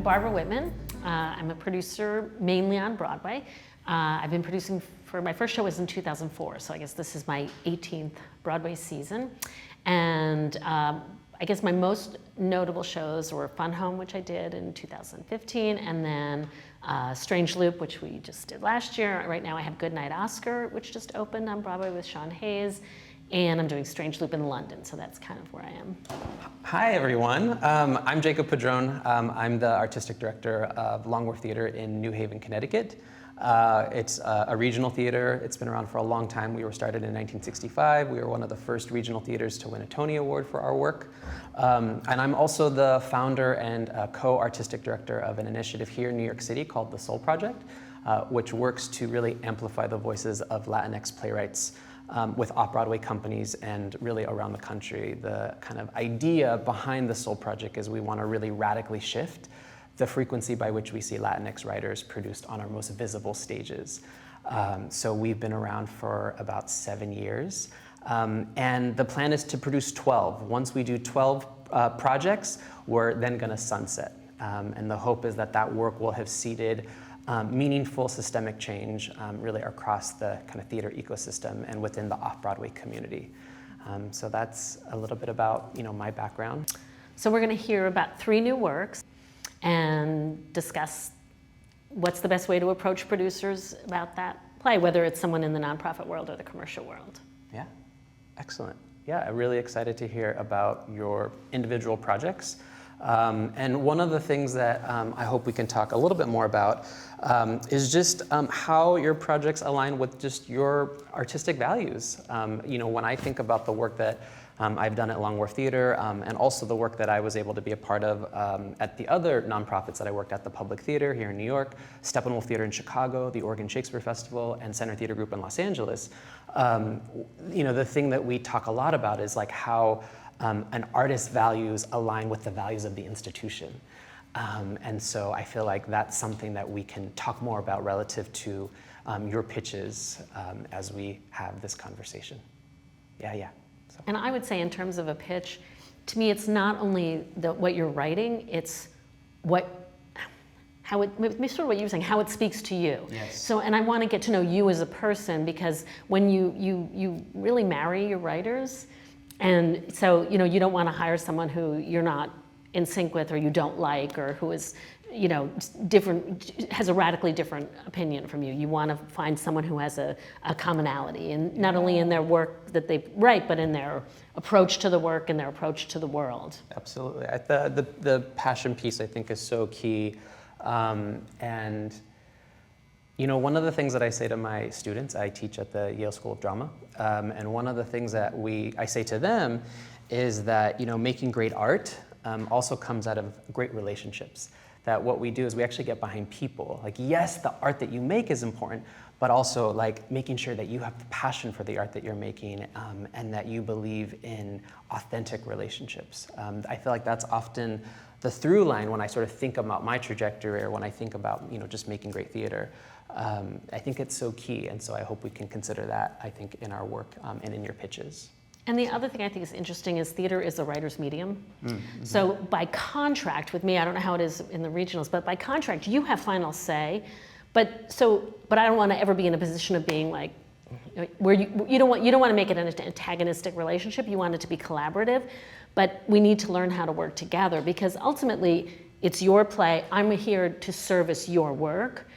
I'm Barbara Whitman. I'm a producer mainly on Broadway. I've been producing for, my first show was in 2004, so I guess this is my 18th Broadway season. And I guess my most notable shows were Fun Home, which I did in 2015, and then Strange Loop, which we just did last year. Right now I have Goodnight Oscar, which just opened on Broadway with Sean Hayes, and I'm doing Strange Loop in London, so that's kind of where I am. Hi everyone, I'm Jacob Padrón. I'm the artistic director of Wharf Theater in New Haven, Connecticut. It's a regional theater. It's been around for a long time. We were started in 1965. We were one of the first regional theaters to win a Tony Award for our work. And I'm also the founder and co-artistic director of an initiative here in New York City called the Soul Project, which works to really amplify the voices of Latinx playwrights with off-Broadway companies and really around the country. The kind of idea behind the Soul Project is we want to really radically shift the frequency by which we see Latinx writers produced on our most visible stages. So we've been around for about 7 years. And the plan is to produce 12. Once we do 12 projects, we're then going to sunset. And the hope is that that work will have seeded meaningful systemic change really across the kind of theater ecosystem and within the off-Broadway community. So that's a little bit about my background. So we're going to hear about 3 new works and discuss what's the best way to approach producers about that play, whether it's someone in the nonprofit world or the commercial world. Yeah, excellent. Yeah, I'm really excited to hear about your individual projects. And one of the things that I hope we can talk a little bit more about is just how your projects align with just your artistic values. When I think about the work that I've done at Wharf Theater and also the work that I was able to be a part of at the other nonprofits that I worked at, the Public Theater here in New York, Steppenwolf Theater in Chicago, the Oregon Shakespeare Festival, and Center Theater Group in Los Angeles. The thing that we talk a lot about is like how an artist's values align with the values of the institution. And so I feel like that's something that we can talk more about relative to your pitches as we have this conversation. Yeah. So. And I would say in terms of a pitch, to me it's not only what you're writing, it's sort of what you're saying, how it speaks to you. Yes. So, and I want to get to know you as a person, because when you really marry your writers, and so you don't want to hire someone who you're not in sync with or you don't like, or who is different, has a radically different opinion from you. You want to find someone who has a commonality, and not only in their work that they write, but in their approach to the work and their approach to the world. Absolutely. The passion piece I think is so key. And one of the things that I say to my students, I teach at the Yale School of Drama, and one of the things that I say to them is that making great art also comes out of great relationships. That what we do is we actually get behind people. Like, yes, the art that you make is important, but also like making sure that you have the passion for the art that you're making, and that you believe in authentic relationships. I feel like that's often the through line when I sort of think about my trajectory, or when I think about just making great theater. I think it's so key, and so I hope we can consider that, I think, in our work and in your pitches. And the other thing I think is interesting is theater is a writer's medium. Mm-hmm. So by contract with me, I don't know how it is in the regionals, but by contract you have final say. But I don't want to ever be in a position of being like, where you don't want to make it an antagonistic relationship. You want it to be collaborative, but we need to learn how to work together, because ultimately it's your play. I'm here to service your work.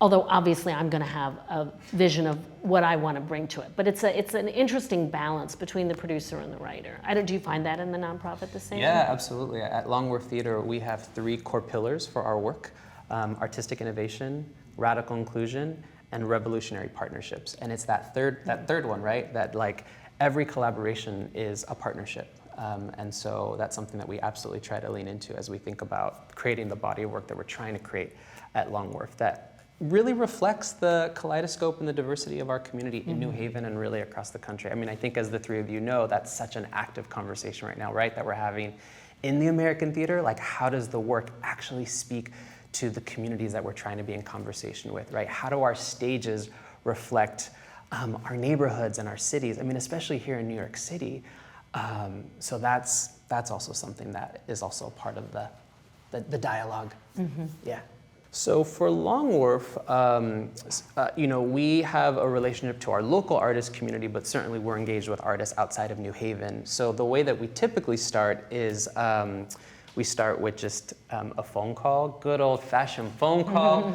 Although obviously I'm going to have a vision of what I want to bring to it. But it's an interesting balance between the producer and the writer. Do you find that in the nonprofit the same? Yeah, absolutely. At Wharf Theater, we have 3 core pillars for our work: artistic innovation, radical inclusion, and revolutionary partnerships. And it's that third one, right? That like every collaboration is a partnership. And so that's something that we absolutely try to lean into as we think about creating the body of work that we're trying to create at Wharf, that really reflects the kaleidoscope and the diversity of our community in New Haven and really across the country. I mean, I think as the 3 of you know, that's such an active conversation right now, right? That we're having in the American theater. Like, how does the work actually speak to the communities that we're trying to be in conversation with, right? How do our stages reflect our neighborhoods and our cities? I mean, especially here in New York City. So that's also something that is also part of the the dialogue. Yeah. So for Long Wharf, we have a relationship to our local artist community, but certainly we're engaged with artists outside of New Haven. So the way that we typically start is we start with just a phone call, good old-fashioned phone call,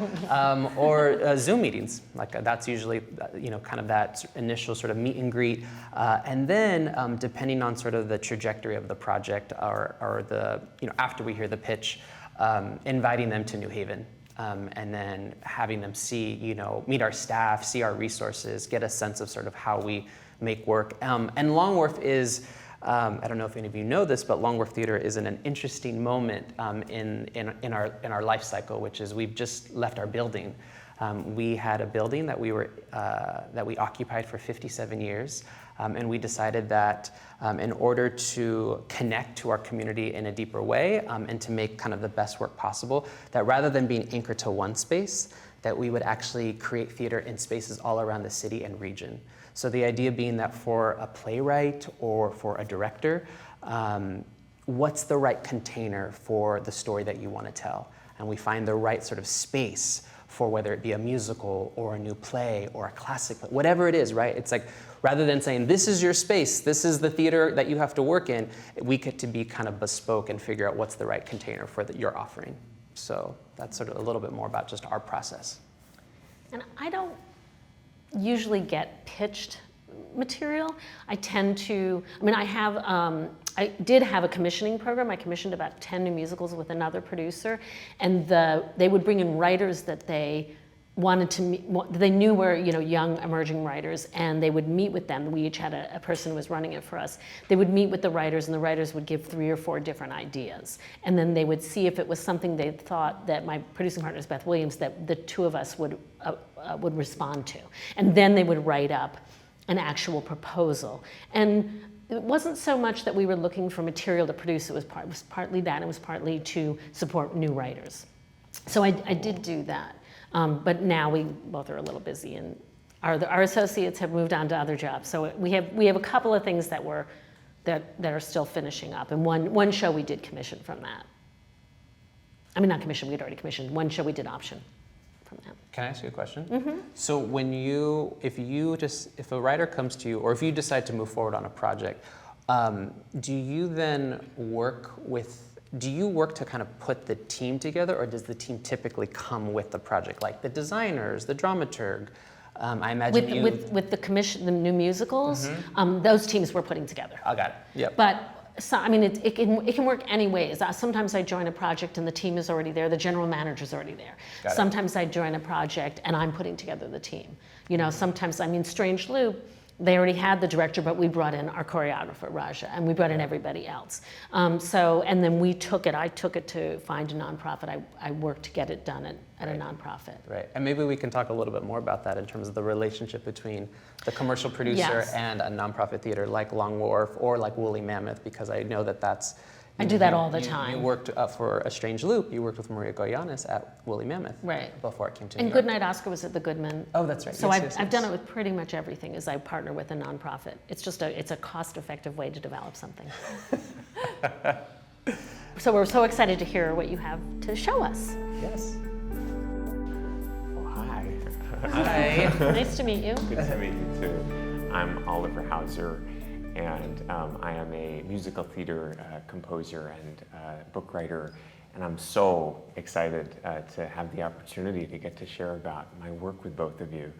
or Zoom meetings. Like that's usually, kind of that initial sort of meet and greet. And then, depending on sort of the trajectory of the project, or the, after we hear the pitch, inviting them to New Haven. And then having them see, meet our staff, see our resources, get a sense of sort of how we make work. And Long Wharf is, I don't know if any of you know this, but Long Wharf Theater is in an interesting moment in our life cycle, which is we've just left our building. We had a building that we occupied for 57 years, and we decided that in order to connect to our community in a deeper way and to make kind of the best work possible, that rather than being anchored to one space, that we would actually create theater in spaces all around the city and region. So the idea being that for a playwright or for a director, what's the right container for the story that you want to tell? And we find the right sort of space for whether it be a musical or a new play or a classic play, whatever it is, right? It's like, rather than saying, this is your space, this is the theater that you have to work in, we get to be kind of bespoke and figure out what's the right container for your offering. So that's sort of a little bit more about just our process. And I don't usually get pitched material. I tend to, I did have a commissioning program. I commissioned about 10 new musicals with another producer, and they would bring in writers that they wanted to meet, they knew were young emerging writers, and they would meet with them. We each had a person who was running it for us. They would meet with the writers, and the writers would give 3 or 4 different ideas, and then they would see if it was something they thought that my producing partner is Beth Williams, that the two of us would respond to, and then they would write up an actual proposal. And it wasn't so much that we were looking for material to produce. It was partly that. It was partly to support new writers. So I did do that. But now we both are a little busy, and our associates have moved on to other jobs. So we have a couple of things that are still finishing up, and one show we did commission from that. I mean, not commission, we'd already commissioned. One show we did option from that. Can I ask you a question? Mm-hmm. So if a writer comes to you, or if you decide to move forward on a project, do you then do you work to kind of put the team together, or does the team typically come with the project, like the designers, the dramaturg? I imagine with the new musicals, those teams we're putting together. I got it. Yep. But it can work any ways. Sometimes I join a project and the team is already there. The general manager's already there. Got it. Sometimes I join a project and I'm putting together the team. Sometimes, Strange Loop, they already had the director, but we brought in our choreographer, Raja, and we brought in everybody else. And then I took it to find a nonprofit. I worked to get it done at a nonprofit. Right, and maybe we can talk a little bit more about that in terms of the relationship between the commercial producer Yes. and a nonprofit theater like Long Wharf or like Woolly Mammoth, because I know that's... I do that all the time. You worked for A Strange Loop, you worked with Maria Goyanis at Woolly Mammoth. Right. Before it came to New And York. Goodnight Oscar was at the Goodman. Oh, that's right. So Yes, I've done it with pretty much everything, is I partner with a nonprofit. It's just it's a cost-effective way to develop something. So we're so excited to hear what you have to show us. Yes. Well, hi. Hi. Nice to meet you. Good to meet you too. I'm Oliver Hauser, and I am a musical theater composer and book writer, and I'm so excited to have the opportunity to get to share about my work with both of you.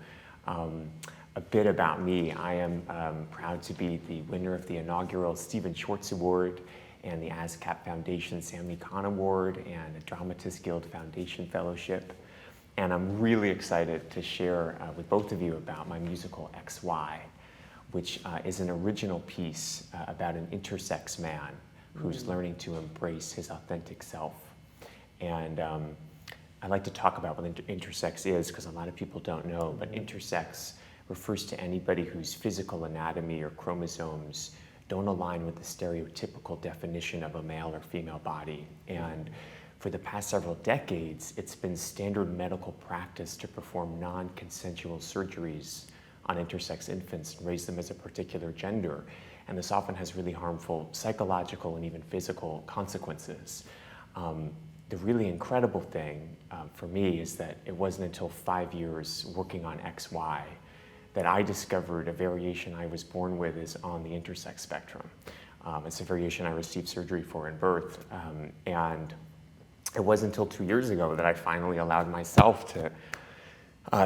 A bit about me: I am proud to be the winner of the inaugural Stephen Schwartz Award and the ASCAP Foundation Sammy Kahn Award and the Dramatists Guild Foundation Fellowship. And I'm really excited to share with both of you about my musical XY, which is an original piece about an intersex man who's learning to embrace his authentic self. And I'd like to talk about what intersex is, because a lot of people don't know, but intersex refers to anybody whose physical anatomy or chromosomes don't align with the stereotypical definition of a male or female body. And for the past several decades, it's been standard medical practice to perform non-consensual surgeries on intersex infants and raise them as a particular gender. And this often has really harmful psychological and even physical consequences. the really incredible thing for me is that it wasn't until 5 years working on XY that I discovered a variation I was born with is on the intersex spectrum. It's a variation I received surgery for in birth, and it wasn't until 2 years ago that I finally allowed myself to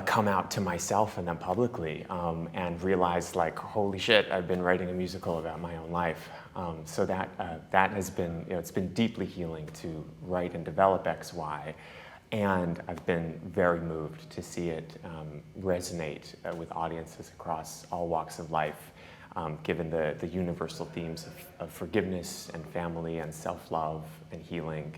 come out to myself and then publicly, and realized, like, holy shit, I've been writing a musical about my own life. So that has been, it's been deeply healing to write and develop XY, and I've been very moved to see it resonate with audiences across all walks of life, given the universal themes of forgiveness and family and self-love and healing,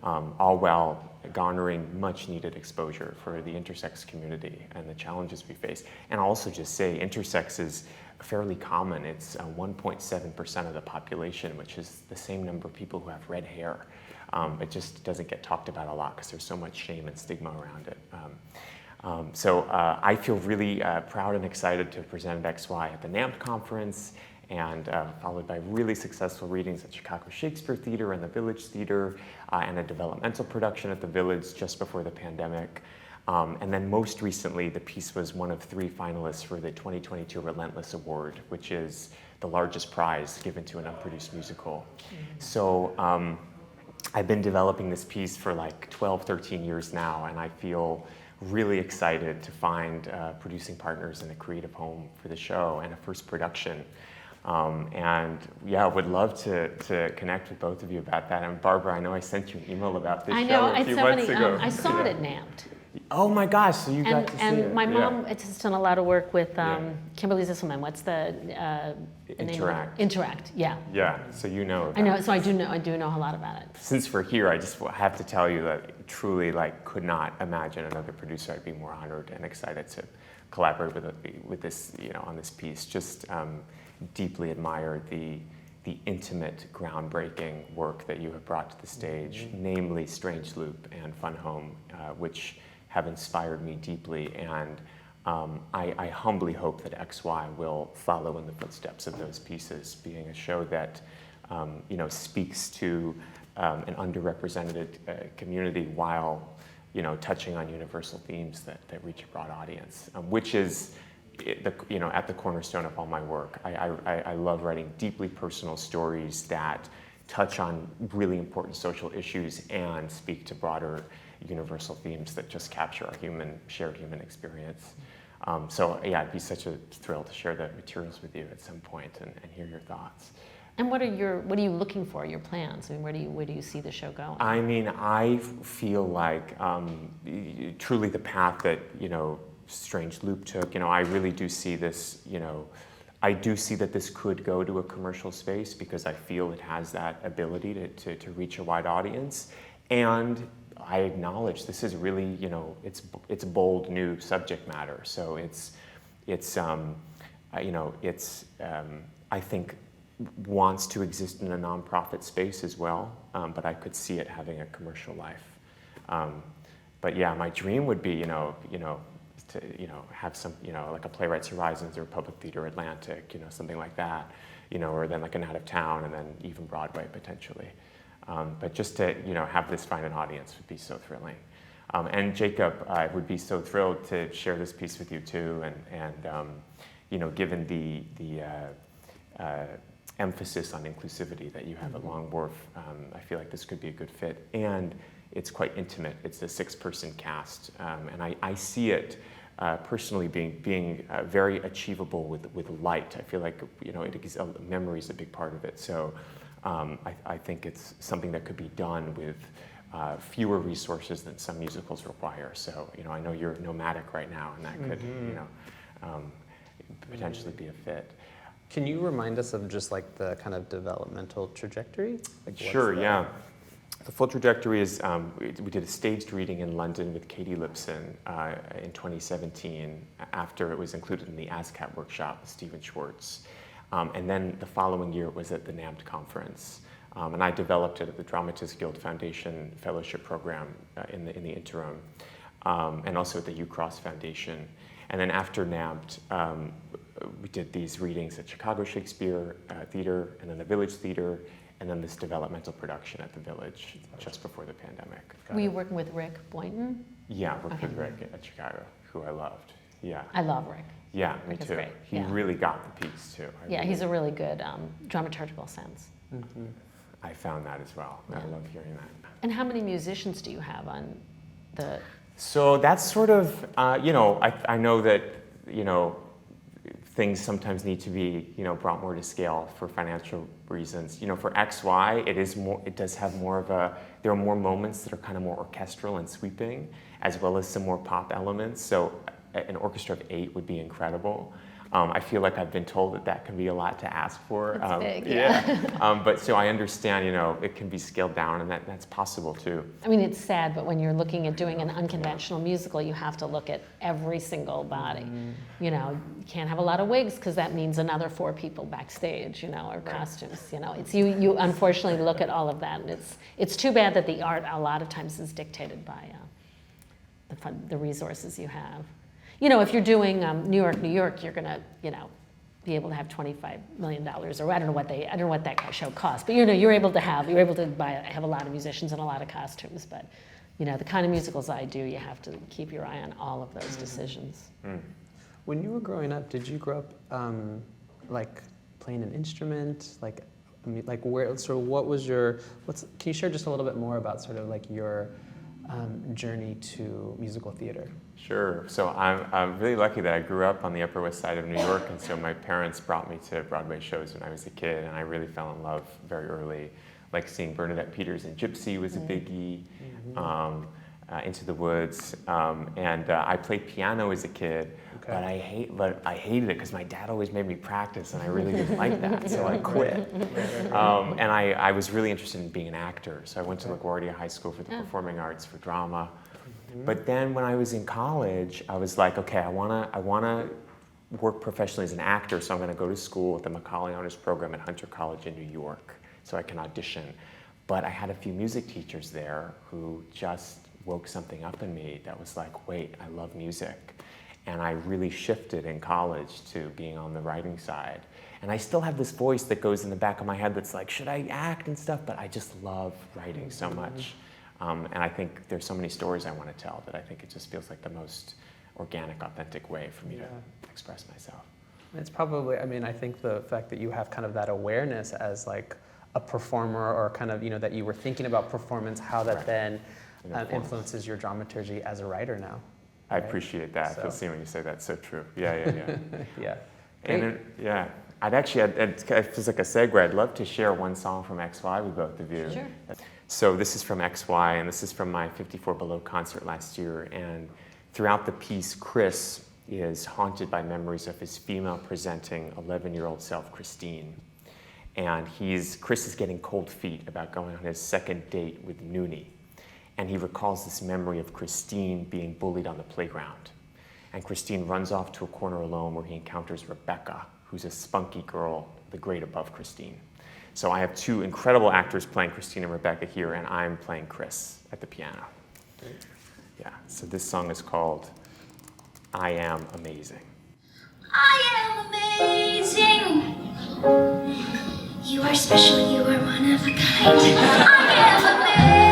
all while garnering much needed exposure for the intersex community and the challenges we face. And I'll also just say intersex is fairly common. It's 1.7% of the population, which is the same number of people who have red hair. It just doesn't get talked about a lot because there's so much shame and stigma around it. So I feel really proud and excited to have presented XY at the NAMT conference, and followed by really successful readings at Chicago Shakespeare Theater and the Village Theater, and a developmental production at the Village just before the pandemic. And then most recently, the piece was one of 3 finalists for the 2022 Relentless Award, which is the largest prize given to an unproduced musical. So I've been developing this piece for like 12, 13 years now, and I feel really excited to find producing partners and a creative home for the show and a first production. And yeah, would love to connect with both of you about that. And Barbara, I know I sent you an email about this show a few months ago. I saw it at NAMT. Oh my gosh, so you got to see it. And my mom has done a lot of work with Kimberly Zisselman. What's the Interact. name? Interact, yeah. Yeah, so you know. I know, so I do know a lot about it. Since we're here, I just have to tell you that truly, like, could not imagine another producer. I'd be more honored and excited to collaborate with this, on this piece. Just deeply admire the intimate, groundbreaking work that you have brought to the stage, namely Strange Loop and Fun Home, which have inspired me deeply, and I humbly hope that XY will follow in the footsteps of those pieces, being a show that speaks to an underrepresented community while touching on universal themes that reach a broad audience, which is at the cornerstone of all my work. I love writing deeply personal stories that touch on really important social issues and speak to broader universal themes that just capture our shared human experience. So yeah, I'd be such a thrill to share the materials with you at some point and hear your thoughts. And what are you looking for, your plans? I mean, where do you see the show going? I mean, I feel like truly the path that, Strange Loop took, I really do see this, I do see that this could go to a commercial space because I feel it has that ability to reach a wide audience. And I acknowledge this is really, it's bold new subject matter. So I think wants to exist in a nonprofit space as well, but I could see it having a commercial life. But yeah, my dream would be, to have some, like a Playwrights Horizons or Public Theater Atlantic, something like that, or then like an out of town and then even Broadway potentially. But just to have this find an audience would be so thrilling. And Jacob, I would be so thrilled to share this piece with you too. And given the emphasis on inclusivity that you have at Long Wharf, I feel like this could be a good fit. And it's quite intimate. It's a 6-person cast, and I see it personally being very achievable with light. I feel like memory is a big part of it. So. I think it's something that could be done with fewer resources than some musicals require. So, I know you're nomadic right now, and that could, potentially be a fit. Can you remind us of just like the kind of developmental trajectory? Like sure, yeah. The full trajectory is we did a staged reading in London with Katie Lipson in 2017 after it was included in the ASCAP workshop with Stephen Schwartz. And then the following year it was at the NAMT conference. And I developed it at the Dramatists Guild Foundation Fellowship Program in the interim, and also at the UCross Foundation. And then after NAMT, we did these readings at Chicago Shakespeare Theater and then the Village Theater and then this developmental production at the Village just before the pandemic. Were you working with Rick Boynton? Yeah, I worked Okay. with Rick at Chicago, who I loved. Yeah. I love Rick. Yeah, me Rick is too. great, He yeah. really got the piece too. Yeah, he's a really good dramaturgical sense. I found that as well. I Yeah. love hearing that. And how many musicians do you have on the? So that's sort of, you know, I know that, you know, things sometimes need to be, you know, brought more to scale for financial reasons. You know, for XY, it does have more of a, there are more moments that are kind of more orchestral and sweeping, as well as some more pop elements. So an orchestra of 8 would be incredible. I feel like I've been told that that can be a lot to ask for. That's big, yeah. But so I understand, you know, it can be scaled down, and that's possible too. I mean, it's sad, but when you're looking at doing an unconventional musical, you have to look at every single body. You know, you can't have a lot of wigs because that means another 4 people backstage, you know, or costumes. You know, it's you unfortunately look at all of that, and it's too bad that the art a lot of times is dictated by the resources you have. You know, if you're doing New York, you're gonna, you know, be able to have $25 million, or I don't know what that show costs, but you know, you're able to have a lot of musicians and a lot of costumes. But you know, the kind of musicals I do, you have to keep your eye on all of those decisions. When you were growing up, did you grow up like playing an instrument? Like, I mean, like where? So, what was your? Can you share just a little bit more about sort of like your journey to musical theater? Sure. So I'm really lucky that I grew up on the Upper West Side of New York, and so my parents brought me to Broadway shows when I was a kid, and I really fell in love very early. Like seeing Bernadette Peters in Gypsy was a biggie, Into the Woods, and I played piano as a kid, but I hated it because my dad always made me practice, and I really didn't like that, so I quit. And I was really interested in being an actor, so I went to LaGuardia High School for the Performing Arts for drama. But then when I was in college, I was like, okay, I wanna work professionally as an actor, so I'm gonna go to school at the Macaulay Honors Program at Hunter College in New York, so I can audition. But I had a few music teachers there who just woke something up in me that was like, wait, I love music. And I really shifted in college to being on the writing side. And I still have this voice that goes in the back of my head that's like, should I act and stuff? But I just love writing so much. And I think there's so many stories I want to tell that I think it just feels like the most organic, authentic way for me to express myself. It's probably, I mean, I think the fact that you have kind of that awareness as like a performer, or kind of, you know, that you were thinking about performance, how that then influences your dramaturgy as a writer now. I appreciate that. So. I feel seen when you say that. So true. Yeah. Yeah. And I'd actually, it feels like a segue. I'd love to share one song from XY with both of you. Sure. So this is from XY, and this is from my 54 Below concert last year. And throughout the piece, Chris is haunted by memories of his female presenting 11-year-old self, Christine. And Chris is getting cold feet about going on his second date with Noonie. And he recalls this memory of Christine being bullied on the playground. And Christine runs off to a corner alone where he encounters Rebecca, who's a spunky girl, the grade above Christine. So I have 2 incredible actors playing Christine and Rebecca here, and I'm playing Chris at the piano. Great. Yeah, so this song is called I Am Amazing. I am amazing. You are special, you are one of a kind. I am amazing.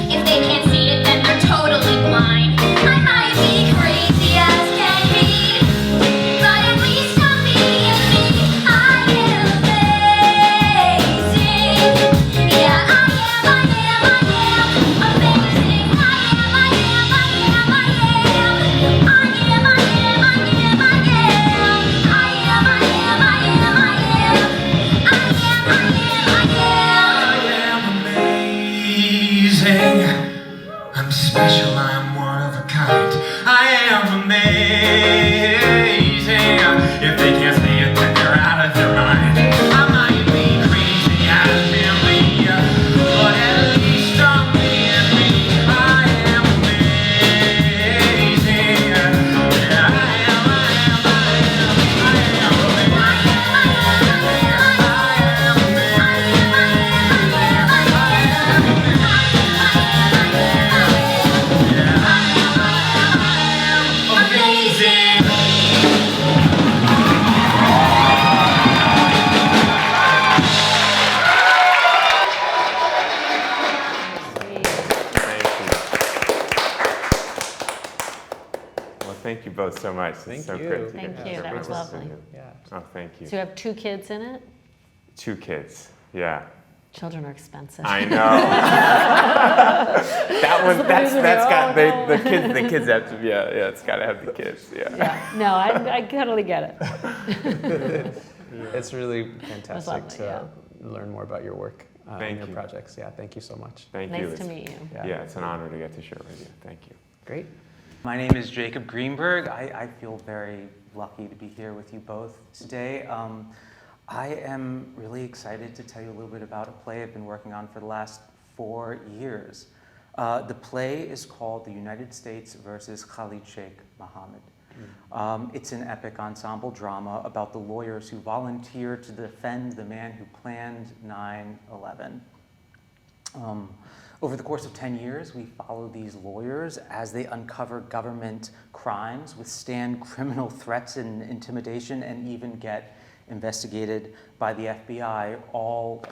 If they can't see it, then they're totally blind. I might be crazy as can be, but at least I'm being me. I am amazing. Yeah, I am amazing. I am thank you both so much. Thank It's so you. great to Thank get to you, share that my was work lovely. with you. Yeah. Oh, thank you. So you have 2 kids in it? 2 kids. Yeah. Children are expensive. I know. That's got the kids have to, yeah, it's got to have the kids, yeah. Yeah, no, I totally get it. It's really fantastic lovely, to learn more about your work and Thank your you. projects. Yeah, thank you so much. Thank you. Nice to meet you. Yeah, it's an honor to get to share with you. Thank you. Great. My name is Jacob Greenberg. I feel very lucky to be here with you both today. I am really excited to tell you a little bit about a play I've been working on for the last 4 years. The play is called The United States versus Khalid Sheikh Mohammed. It's an epic ensemble drama about the lawyers who volunteered to defend the man who planned 9/11. Over the course of 10 years, we follow these lawyers as they uncover government crimes, withstand criminal threats and intimidation, and even get investigated by the FBI, all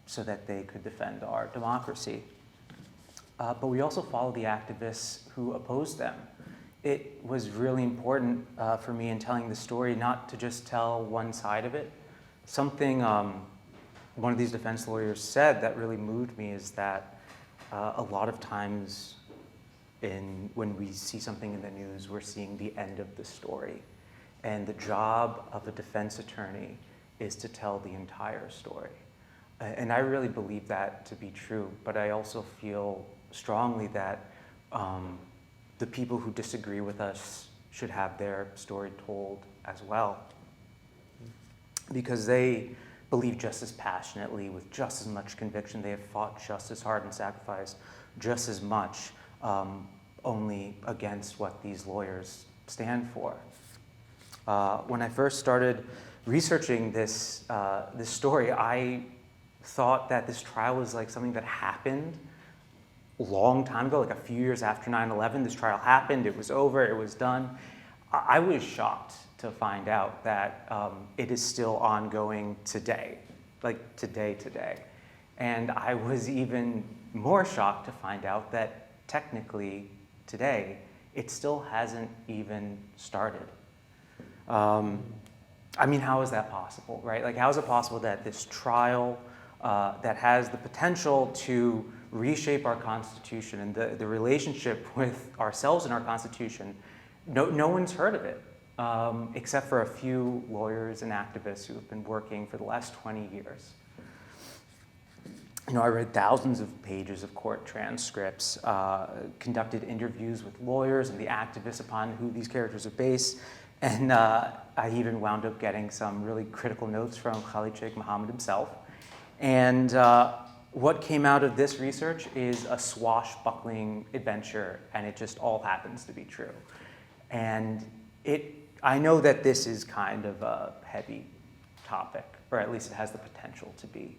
so that they could defend our democracy. But we also follow the activists who opposed them. It was really important for me in telling the story not to just tell one side of it. Something one of these defense lawyers said that really moved me is that a lot of times when we see something in the news, we're seeing the end of the story. And the job of a defense attorney is to tell the entire story. And I really believe that to be true, but I also feel strongly that the people who disagree with us should have their story told as well. Because they believe just as passionately, with just as much conviction, they have fought just as hard and sacrificed just as much, only against what these lawyers stand for. When I first started researching this story, I thought that this trial was like something that happened a long time ago, like a few years after 9/11. This trial happened, it was over, it was done. I was shocked to find out that it is still ongoing today, like today. And I was even more shocked to find out that technically today, it still hasn't even started. I mean, how is that possible, right? Like, how is it possible that this trial that has the potential to reshape our Constitution and the relationship with ourselves and our Constitution, no one's heard of it, except for a few lawyers and activists who have been working for the last 20 years. You know, I read thousands of pages of court transcripts, conducted interviews with lawyers and the activists upon who these characters are based, and I even wound up getting some really critical notes from Khalid Sheikh Mohammed himself. And what came out of this research is a swashbuckling adventure, and it just all happens to be true. And I know that this is kind of a heavy topic, or at least it has the potential to be.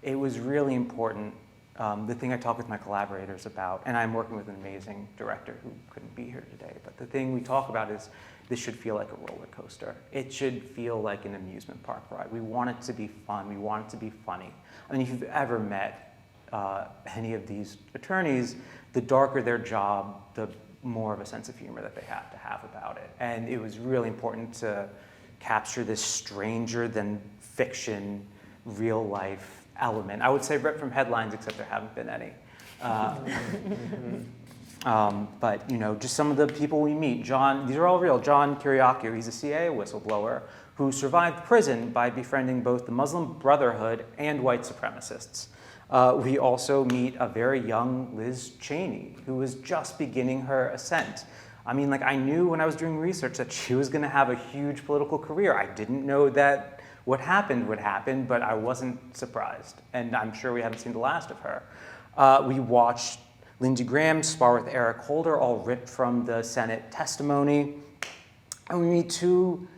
It was really important, the thing I talk with my collaborators about, and I'm working with an amazing director who couldn't be here today, but the thing we talk about is this should feel like a roller coaster. It should feel like an amusement park ride. We want it to be fun. We want it to be funny. I mean, if you've ever met any of these attorneys, the darker their job, the more of a sense of humor that they have to have about it. And it was really important to capture this stranger than fiction, real life element. I would say ripped from headlines, except there haven't been any. But, you know, just some of the people we meet. These are all real. John Kiriakou, he's a CIA whistleblower who survived prison by befriending both the Muslim Brotherhood and white supremacists. We also meet a very young Liz Cheney, who was just beginning her ascent. I mean, like, I knew when I was doing research that she was going to have a huge political career. I didn't know that what happened would happen, but I wasn't surprised. And I'm sure we haven't seen the last of her. We watched Lindsey Graham spar with Eric Holder, all ripped from the Senate testimony. And we meet two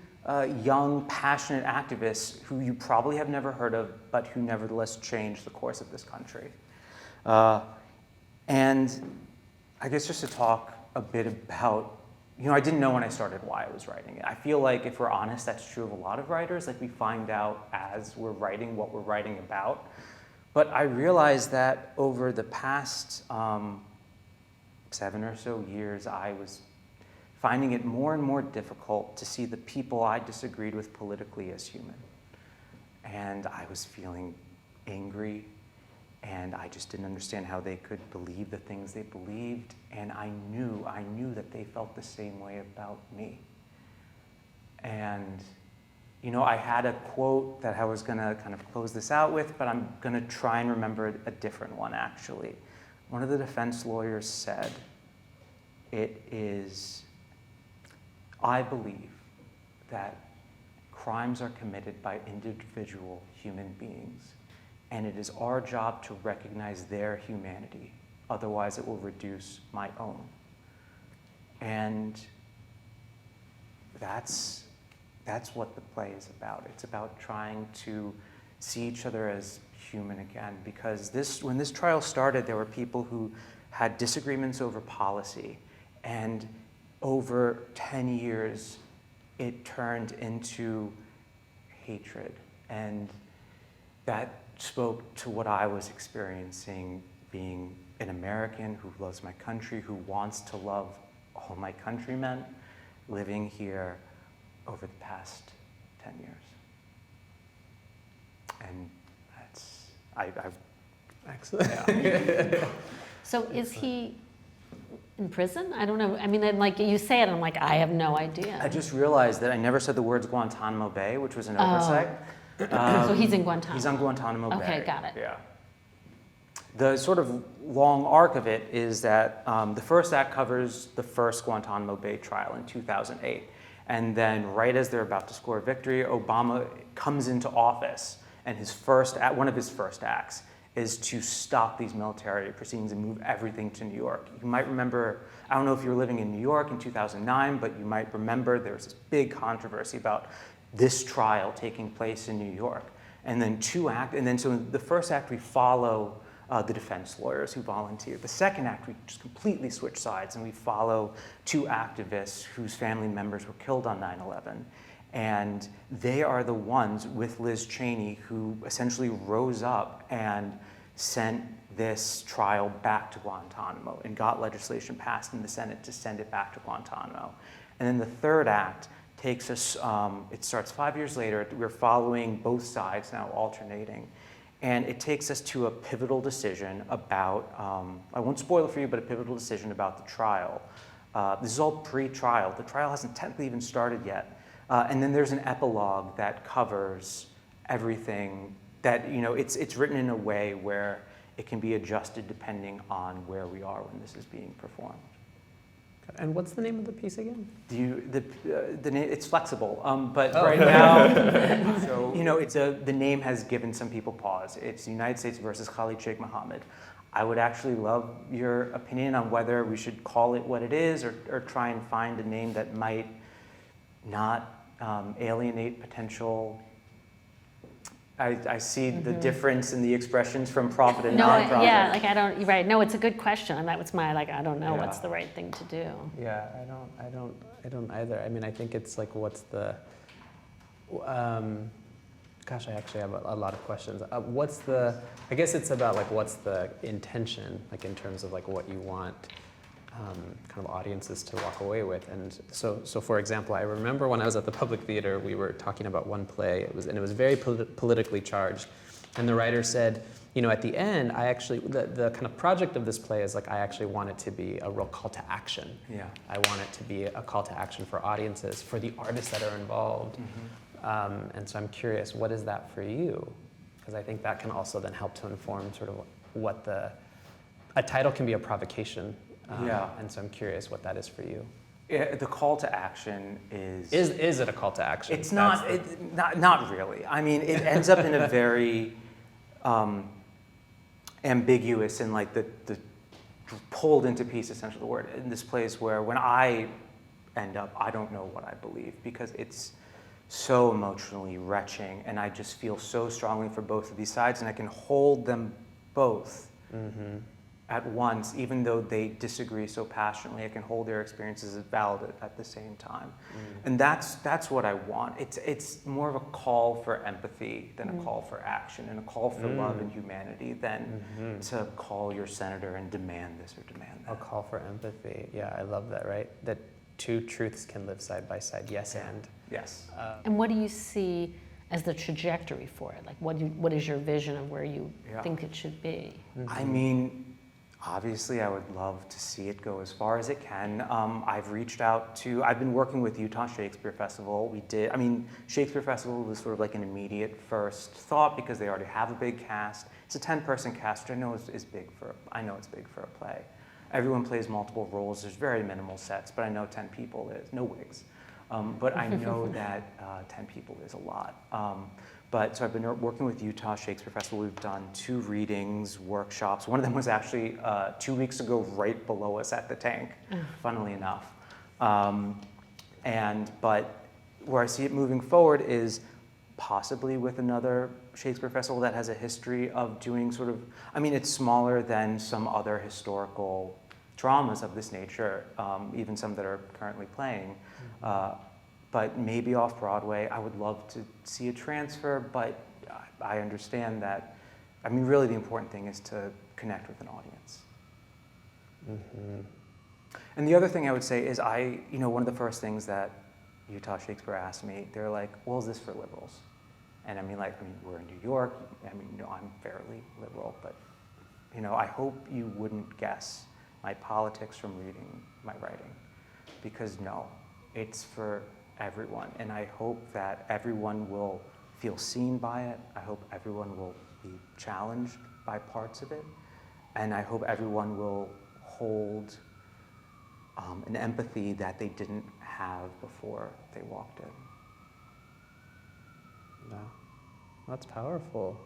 young, passionate activists who you probably have never heard of, but who nevertheless changed the course of this country. And I guess just to talk a bit about, you know, I didn't know when I started why I was writing it. I feel like, if we're honest, that's true of a lot of writers. Like, we find out as we're writing what we're writing about. But I realized that over the past 7 or so years, I was finding it more and more difficult to see the people I disagreed with politically as human. And I was feeling angry, and I just didn't understand how they could believe the things they believed, and I knew that they felt the same way about me. And you know, I had a quote that I was going to kind of close this out with, but I'm going to try and remember a different one, actually. One of the defense lawyers said, it is, I believe that crimes are committed by individual human beings, and it is our job to recognize their humanity. Otherwise, it will reduce my own. And that's what the play is about. It's about trying to see each other as human again, because when this trial started, there were people who had disagreements over policy, and over 10 years, it turned into hatred. And that spoke to what I was experiencing, being an American who loves my country, who wants to love all my countrymen, living here over the past 10 years. And I've Excellent. yeah. So is he in prison? I don't know. I mean, then, like you say it, I'm like, I have no idea. I just realized that I never said the words Guantanamo Bay, which was an oversight. So he's in Guantanamo. He's on Guantanamo Bay. Okay, got it. Yeah. The sort of long arc of it is that the first act covers the first Guantanamo Bay trial in 2008. And then right as they're about to score a victory, Obama comes into office, and one of his first acts is to stop these military proceedings and move everything to New York. You might remember, I don't know if you were living in New York in 2009, but you might remember there was this big controversy about this trial taking place in New York. And then so in the first act we follow the defense lawyers who volunteered. The second act, we just completely switch sides, and we follow two activists whose family members were killed on 9/11. And they are the ones, with Liz Cheney, who essentially rose up and sent this trial back to Guantanamo and got legislation passed in the Senate to send it back to Guantanamo. And then the third act takes us, it starts 5 years later. We're following both sides now, alternating. And it takes us to a pivotal decision about, I won't spoil it for you, but a pivotal decision about the trial. This is all pre-trial. The trial hasn't technically even started yet. And then there's an epilogue that covers everything that, you know, it's written in a way where it can be adjusted depending on where we are when this is being performed. And what's the name of the piece again? The name, it's flexible, but right now, so, you know, the name has given some people pause. It's United States versus Khalid Sheikh Mohammed. I would actually love your opinion on whether we should call it what it is, or try and find a name that might not alienate potential. I see the difference in the expressions from profit and nonprofit. Yeah, like you're right. No, it's a good question, and that was my I don't know what's the right thing to do. Yeah, I don't either. I mean, I think it's like, what's the, gosh, I actually have a lot of questions. I guess it's about like, what's the intention, like in terms of like what you want kind of audiences to walk away with. And so for example, I remember when I was at the Public Theater, we were talking about one play, it was very politically charged. And the writer said, you know, at the end, I actually, the kind of project of this play is like, I actually want it to be a real call to action. Yeah. I want it to be a call to action for audiences, for the artists that are involved. And so I'm curious, what is that for you? Because I think that can also then help to inform sort of what a title can be a provocation. And so I'm curious what that is for you. The call to action is... Is it a call to action? It's not really. I mean, it ends up in a very ambiguous and like the pulled into piece, essentially, the word, in this place where when I end up, I don't know what I believe, because it's so emotionally wrenching, and I just feel so strongly for both of these sides, and I can hold them both at once, even though they disagree so passionately. I can hold their experiences as valid at the same time. And that's what I want. It's more of a call for empathy than a call for action, and a call for love and humanity than to call your senator and demand this or demand that. A call for empathy. Yeah, I love that, right? That two truths can live side by side, yes and. Yes. And what do you see as the trajectory for it? Like, what is your vision of where you think it should be? I mean, obviously, I would love to see it go as far as it can. I've been working with Utah Shakespeare Festival. Shakespeare Festival was sort of like an immediate first thought because they already have a big cast. It's a 10-person cast, which I know is big I know it's big for a play. Everyone plays multiple roles. There's very minimal sets, but I know 10 people is no wigs. But I know that 10 people is a lot. So I've been working with Utah Shakespeare Festival. We've done 2 readings, workshops. One of them was actually 2 weeks ago right below us at the tank, funnily enough. But where I see it moving forward is possibly with another Shakespeare Festival that has a history of doing it's smaller than some other historical dramas of this nature, even some that are currently playing. But maybe off Broadway. I would love to see a transfer, but I understand that, really the important thing is to connect with an audience. Mm-hmm. And the other thing I would say is one of the first things that Utah Shakespeare asked me, they're like, well, is this for liberals? And we're in New York. I'm fairly liberal, but, I hope you wouldn't guess my politics from reading my writing, because no, it's for everyone. And I hope that everyone will feel seen by it. I hope everyone will be challenged by parts of it. And I hope everyone will hold an empathy that they didn't have before they walked in. No, that's powerful.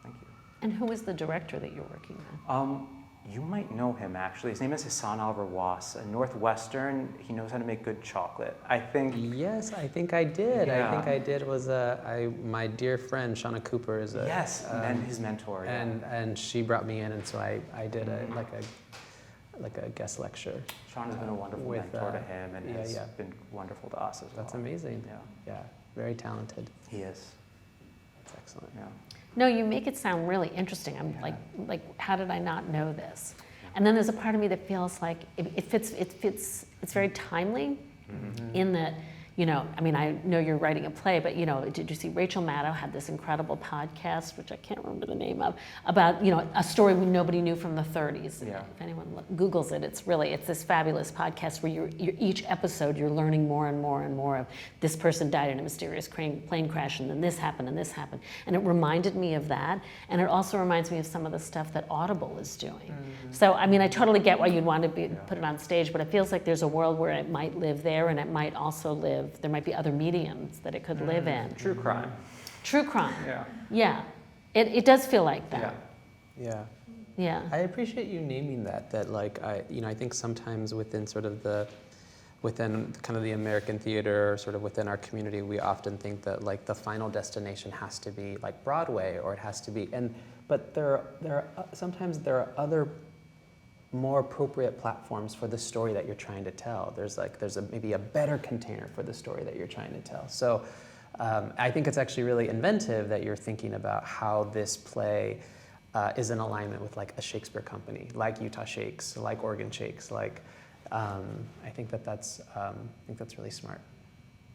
Thank you. And who is the director that you're working with? You might know him, actually. His name is Hassan Al-Rawas, a Northwestern. He knows how to make good chocolate. I think. Yes, I think I did. Yeah. I think I did. My dear friend Shauna Cooper is and his mentor. And she brought me in, and so I did a guest lecture. Shauna's been a wonderful mentor to him, and has been wonderful to us as well. That's amazing. Yeah, very talented. He is. That's excellent. Yeah. No, you make it sound really interesting. I'm like, how did I not know this? And then there's a part of me that feels like it fits. It's very timely, in that, I know you're writing a play, but did you see Rachel Maddow had this incredible podcast, which I can't remember the name of, about a story nobody knew from the 30s. Yeah. If anyone Googles it, it's this fabulous podcast where you're each episode you're learning more and more and more of this person died in a mysterious plane crash, and then this happened and this happened, and it reminded me of that, and it also reminds me of some of the stuff that Audible is doing. So I totally get why you'd want to put it on stage, but it feels like there's a world where it might live there, and it might also live. There might be other mediums that it could live in. True crime. True crime. Yeah. Yeah. It does feel like that. Yeah. Yeah. I appreciate you naming that. I think sometimes within kind of the American theater, sort of within our community, we often think that the final destination has to be like Broadway, or it has to be, but sometimes there are other more appropriate platforms for the story that you're trying to tell. There's maybe a better container for the story that you're trying to tell. So I think it's actually really inventive that you're thinking about how this play is in alignment with a Shakespeare company, like Utah Shakes, like Oregon Shakes. I think that's really smart.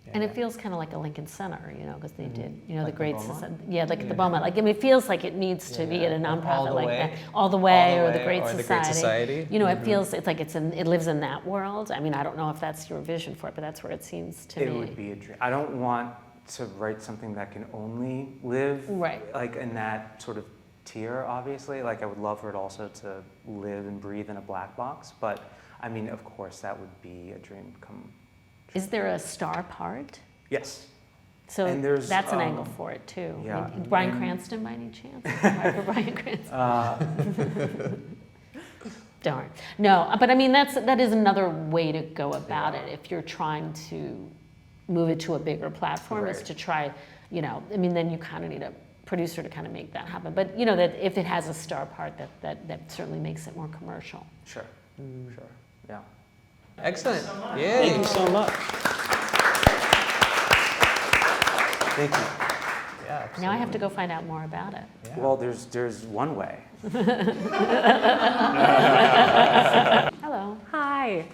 Yeah, And it feels kind of like a Lincoln Center, because they did, the Like the great Beaumont? society. At the Beaumont. It feels like it needs to be at a nonprofit All the like Way. that. All the Way, or the Way, Great or Society. the Great Society. It feels it lives in that world. I don't know if that's your vision for it, but that's where it seems to me. It would be a dream. I don't want to write something that can only live in that sort of tier, obviously. I would love for it also to live and breathe in a black box, but of course that would be a dream come true. Is there a star part? Yes. So And there's, that's an angle for it too. yeah. Bryan Cranston by any chance? Right for Bryan Cranston. Darn. No, but that is another way to go about it if you're trying to move it to a bigger platform, is Right. to try, then you kind of need a producer to kind of make that happen. But that if it has a star part, that certainly makes it more commercial. Sure. Sure. Yeah. Excellent. Thank Yeah. you so much. Thank you. Yeah. Now I have to go find out more about it. Yeah. Well, there's one way. Hello. Hi.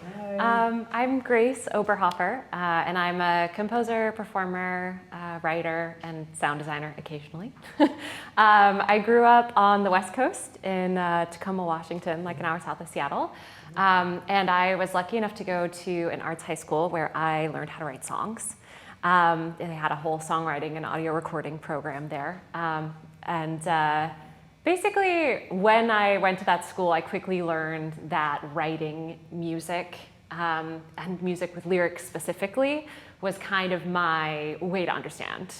I'm Grace Oberhofer, and I'm a composer, performer, writer, and sound designer occasionally. I grew up on the West Coast in Tacoma, Washington, like an hour south of Seattle. And I was lucky enough to go to an arts high school where I learned how to write songs. They had a whole songwriting and audio recording program there. Basically, when I went to that school, I quickly learned that writing music, and music with lyrics specifically, was kind of my way to understand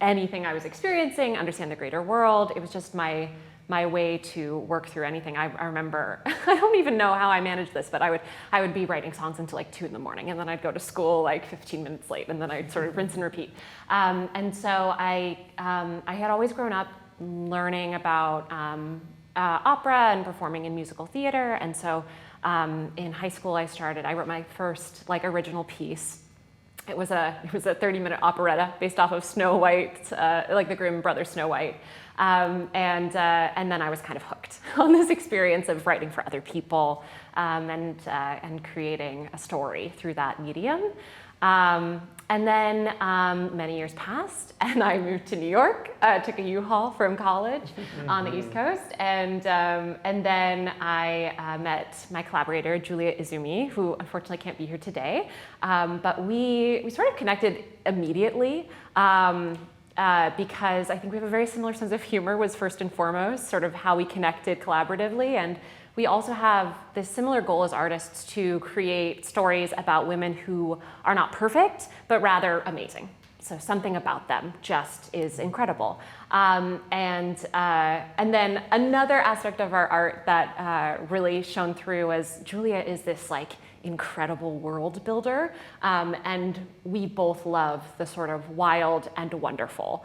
anything I was experiencing, understand the greater world. It was just my way to work through anything. I remember, I don't even know how I managed this, but I would be writing songs until like 2 in the morning, and then I'd go to school like 15 minutes late, and then I'd sort of rinse and repeat. And so I had always grown up learning about opera and performing in musical theater. And so in high school I wrote my first like original piece. It was a 30-minute operetta based off of Snow White, like the Grimm brothers' Snow White. And then I was kind of hooked on this experience of writing for other people and creating a story through that medium. And then many years passed, and I moved to New York, took a U-Haul from college on the East Coast, and then I met my collaborator, Julia Izumi, who unfortunately can't be here today, but we sort of connected immediately, because I think we have a very similar sense of humor was first and foremost, sort of how we connected collaboratively, and we also have this similar goal as artists to create stories about women who are not perfect, but rather amazing. So something about them just is incredible. And then another aspect of our art that really shone through was Julia is this like incredible world builder, and we both love the sort of wild and wonderful.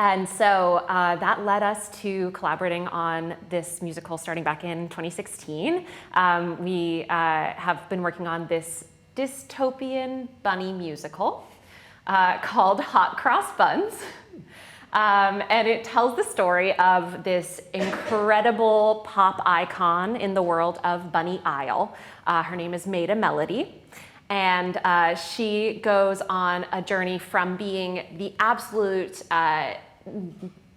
And so that led us to collaborating on this musical starting back in 2016. We have been working on this dystopian bunny musical called Hot Cross Buns. And it tells the story of this incredible pop icon in the world of Bunny Isle. Her name is Maida Melody. And she goes on a journey from being the absolute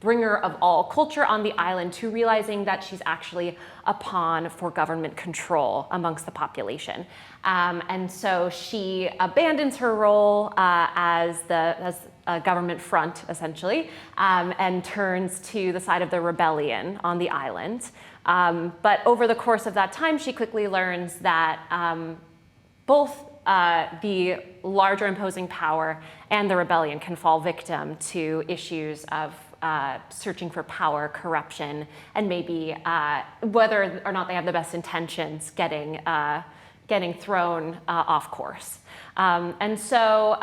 bringer of all culture on the island to realizing that she's actually a pawn for government control amongst the population. And so she abandons her role as a government front, essentially, and turns to the side of the rebellion on the island. But over the course of that time, she quickly learns that both the larger imposing power and the rebellion can fall victim to issues of searching for power, corruption, and maybe whether or not they have the best intentions, getting thrown off course. And so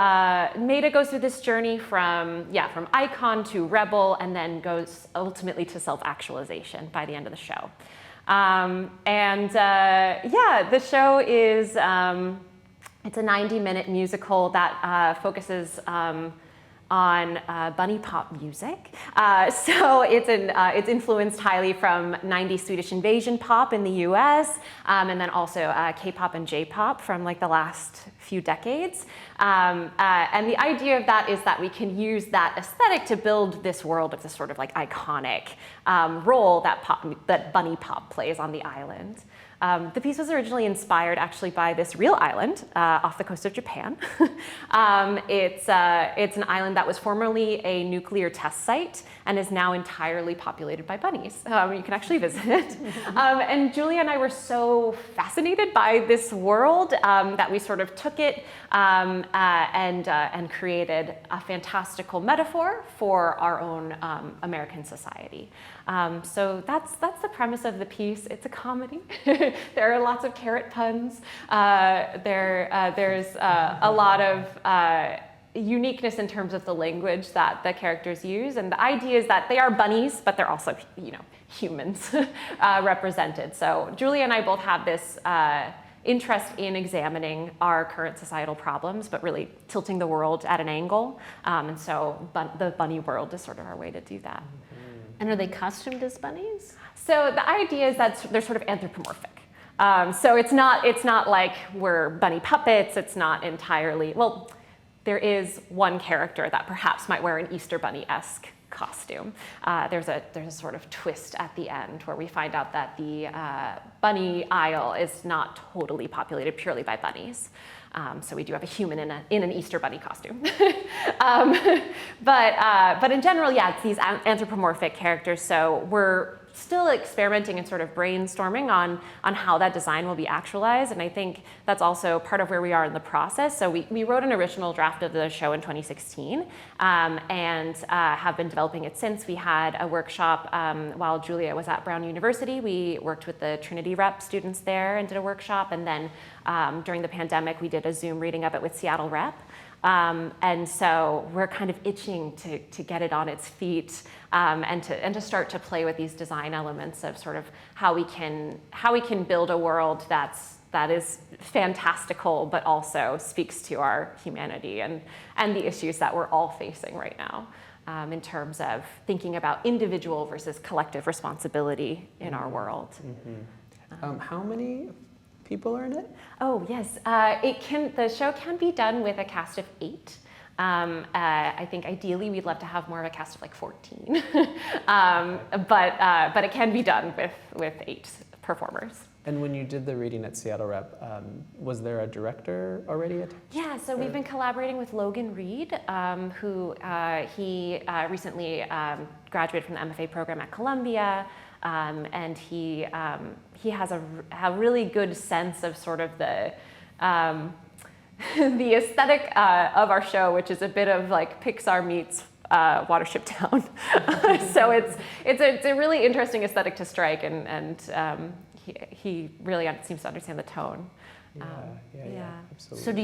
Maida goes through this journey from icon to rebel, and then goes ultimately to self-actualization by the end of the show. The show is it's a 90-minute musical that focuses on bunny pop music. So it's influenced highly from 90s Swedish invasion pop in the US, and then also K-pop and J-pop from like the last few decades. And the idea of that is that we can use that aesthetic to build this world of this sort of like iconic role that bunny pop plays on the island. The piece was originally inspired actually by this real island off the coast of Japan. It's an island that was formerly a nuclear test site and is now entirely populated by bunnies. You can actually visit it. And Julia and I were so fascinated by this world that we sort of took it and created a fantastical metaphor for our own American society. So that's the premise of the piece. It's a comedy. There are lots of carrot puns. There's a lot of uniqueness in terms of the language that the characters use, and the idea is that they are bunnies, but they're also, humans represented. So Julia and I both have this interest in examining our current societal problems, but really tilting the world at an angle. And so the bunny world is sort of our way to do that. And are they costumed as bunnies? So the idea is that they're sort of anthropomorphic. So it's not like we're bunny puppets. It's not entirely, well, there is one character that perhaps might wear an Easter Bunny-esque costume. There's a sort of twist at the end where we find out that the bunny aisle is not totally populated purely by bunnies. So we do have a human in an Easter Bunny costume. But in general, yeah, it's these anthropomorphic characters. So we're still experimenting and sort of brainstorming on how that design will be actualized. And I think that's also part of where we are in the process. So we wrote an original draft of the show in 2016 and have been developing it since. We had a workshop while Julia was at Brown University. We worked with the Trinity Rep students there and did a workshop. And then during the pandemic, we did a Zoom reading of it with Seattle Rep. And so we're kind of itching to get it on its feet and to start to play with these design elements of sort of how we can build a world that is fantastical but also speaks to our humanity and the issues that we're all facing right now in terms of thinking about individual versus collective responsibility in our world. How many people are in it? Oh yes, the show can be done with a cast of 8. I think ideally we'd love to have more of a cast of like 14, but it can be done with 8 performers. And when you did the reading at Seattle Rep, was there a director already attached? Yeah, so we've been collaborating with Logan Reed, who he recently graduated from the MFA program at Columbia. And he has a really good sense of sort of the the aesthetic of our show, which is a bit of like Pixar meets Watership Down. So it's a really interesting aesthetic to strike, and he really seems to understand the tone. Yeah, absolutely. So do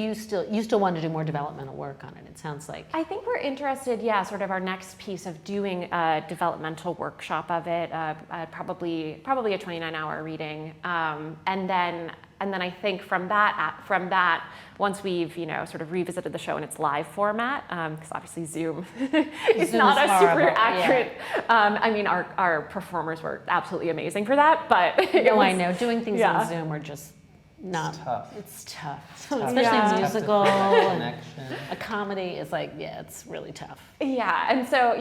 you still want to do more developmental work on it? It sounds like. I think we're interested, sort of our next piece of doing a developmental workshop of it, probably a 29-hour reading, and then I think from that, once we've sort of revisited the show in its live format, because obviously Zoom is not a super accurate. Yeah. I mean, our performers were absolutely amazing for that, but I know doing things on Zoom are just. It's tough. Especially a musical and a comedy is like, it's really tough. Yeah, and so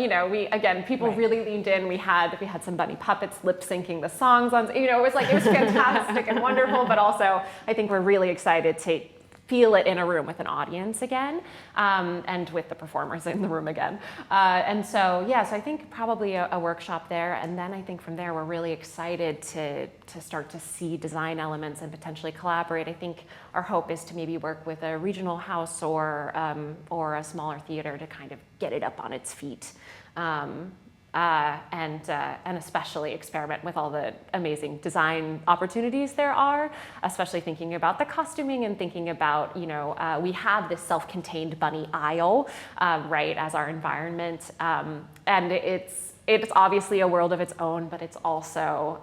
people really leaned in. We had some bunny puppets lip syncing the songs on. It was fantastic and wonderful, but also I think we're really excited to feel it in a room with an audience again, and with the performers in the room again. And so I think probably a workshop there, and then I think from there we're really excited to start to see design elements and potentially collaborate. I think our hope is to maybe work with a regional house or a smaller theater to kind of get it up on its feet. And especially experiment with all the amazing design opportunities there are, especially thinking about the costuming and thinking about, we have this self-contained bunny aisle, right, as our environment. And it's obviously a world of its own, but it's also,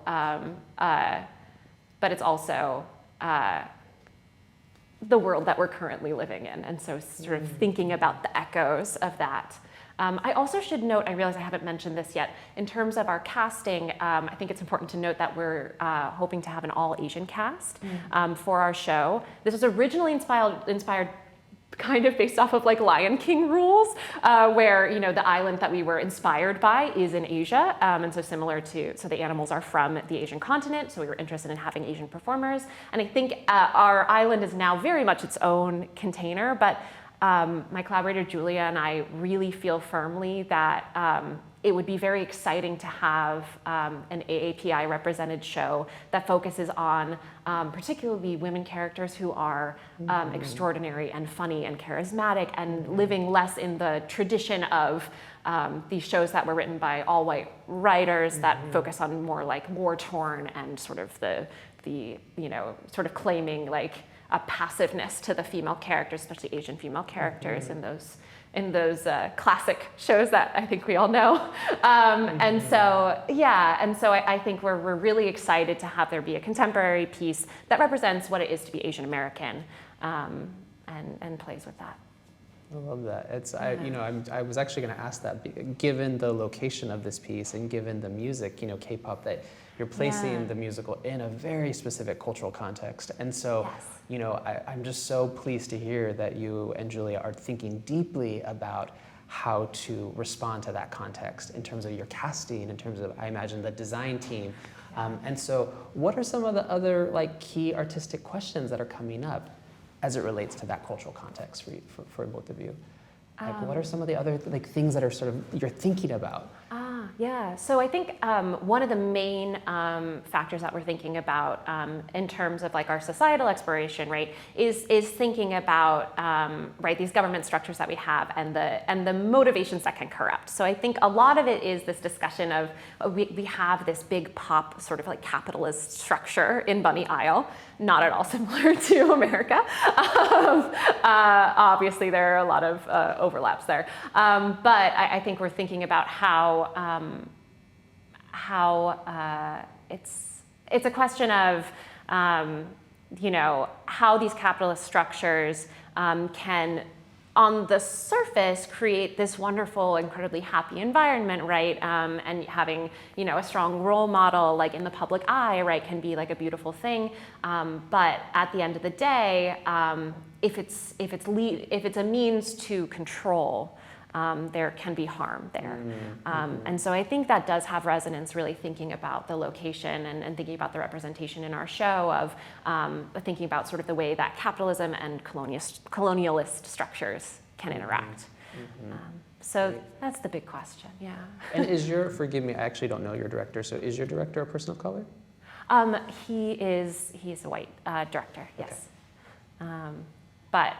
the world that we're currently living in. And so sort of thinking about the echoes of that. I also should note, I realize I haven't mentioned this yet, in terms of our casting, I think it's important to note that we're hoping to have an all-Asian cast for our show. This was originally inspired kind of based off of like Lion King rules, where the island that we were inspired by is in Asia, and so so the animals are from the Asian continent, so we were interested in having Asian performers. And I think our island is now very much its own container, but my collaborator Julia and I really feel firmly that it would be very exciting to have an AAPI represented show that focuses on particularly women characters who are extraordinary and funny and charismatic and living less in the tradition of these shows that were written by all white writers that focus on more like war-torn and sort of the sort of claiming like a passiveness to the female characters, especially Asian female characters in those classic shows that I think we all know. And so I think we're really excited to have there be a contemporary piece that represents what it is to be Asian American and plays with that. I love that. I was actually going to ask that, given the location of this piece and given the music, K-pop, that you're placing the musical in a very specific cultural context. And so, I'm just so pleased to hear that you and Julia are thinking deeply about how to respond to that context in terms of your casting, in terms of, I imagine, the design team. And so what are some of the other key artistic questions that are coming up as it relates to that cultural context for both of you? What are some of the other things that are sort of you're thinking about? Yeah, so I think one of the main factors that we're thinking about in terms of our societal exploration, right, is thinking about these government structures that we have and the motivations that can corrupt. So I think a lot of it is this discussion of we have this big pop sort of capitalist structure in Bunny Isle, not at all similar to America. Obviously, there are a lot of overlaps there, but I think we're thinking about how it's a question of how these capitalist structures can, on the surface, create this wonderful, incredibly happy environment, right? And having a strong role model in the public eye, right, can be a beautiful thing. But at the end of the day, if it's a means to control, there can be harm there. And so I think that does have resonance, really thinking about the location and thinking about the representation in our show of thinking about sort of the way that capitalism and colonialist structures can interact. So that's the big question, yeah. And forgive me, I actually don't know your director, so is your director a person of color? He's a white director, yes. Okay. But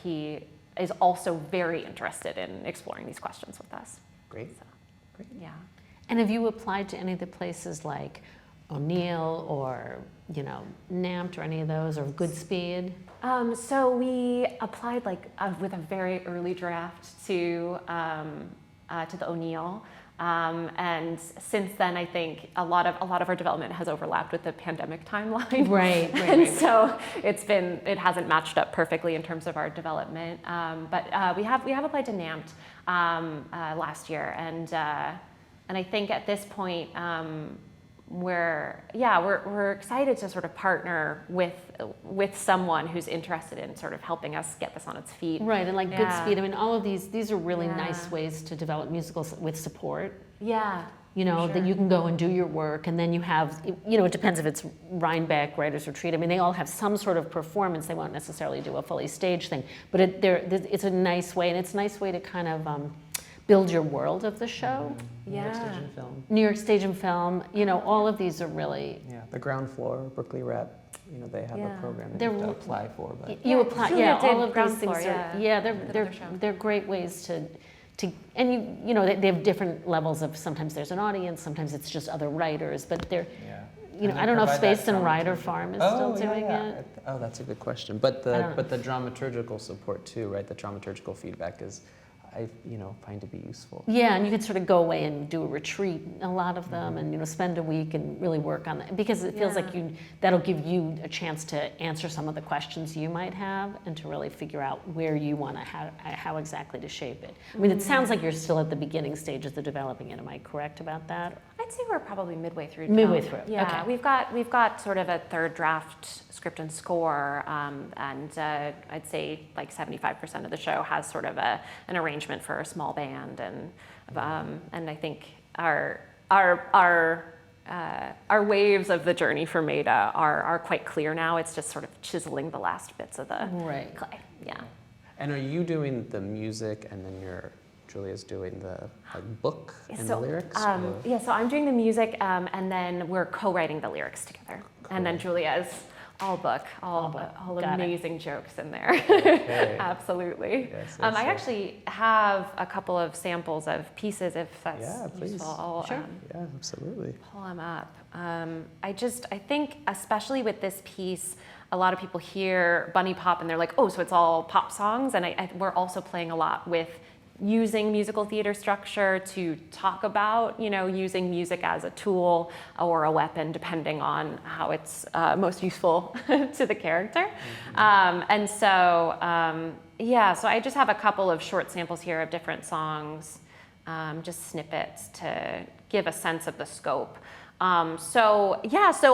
he is also very interested in exploring these questions with us. Great. So, great. Yeah. And have you applied to any of the places like O'Neill or NAMT or any of those, or Goodspeed? So we applied with a very early draft to the O'Neill. And since then, I think a lot of our development has overlapped with the pandemic timeline. Right. So it hasn't matched up perfectly in terms of our development. But we have applied to NAMT last year, and I think at this point we're excited to sort of partner with someone who's interested in sort of helping us get this on its feet. Right, and Goodspeed, I mean, all of these are really nice ways to develop musicals with support. Yeah. That you can go and do your work, and then you have, it depends if it's Rhinebeck, Writers Retreat. I mean, they all have some sort of performance. They won't necessarily do a fully staged thing, but it's a nice way, and it's a nice way to kind of build your world of the show. New York Stage and Film. New York Stage and Film, all of these are really... Yeah, the ground floor, Berkeley Rep, they have a program that you have to apply for. But you apply, all of these things are, they're great ways to and they have different levels of, sometimes there's an audience, sometimes it's just other writers, but they're, I don't know if Space and Rider Farm is still doing it. Oh, that's a good question. But the dramaturgical support too, right? The dramaturgical feedback is, I find to be useful. Yeah, and you can sort of go away and do a retreat, a lot of them, and spend a week and really work on that, because it feels like that'll give you a chance to answer some of the questions you might have and to really figure out where you want to, how exactly to shape it. I mean, it sounds like you're still at the beginning stages of developing it. Am I correct about that? I'd say we're probably midway through. Midway through. Yeah, okay. We've got sort of a third draft script and score, and I'd say 75% of the show has sort of an arrangement for a small band, and I think our waves of the journey for Maida are quite clear now. It's just sort of chiseling the last bits of the clay. Yeah. And are you doing the music, and then Julia's doing the book and the lyrics? So I'm doing the music, and then we're co-writing the lyrics together. Cool. And then Julia's all amazing jokes in there. Okay. Absolutely. Yes, I actually have a couple of samples of pieces, if that's useful. Sure. Yeah, absolutely. Pull them up. I think, especially with this piece, a lot of people hear bunny pop and they're like, oh, so it's all pop songs. And we're also playing a lot with using musical theater structure to talk about, using music as a tool or a weapon, depending on how it's most useful to the character. And so, so I just have a couple of short samples here of different songs, just snippets to give a sense of the scope. So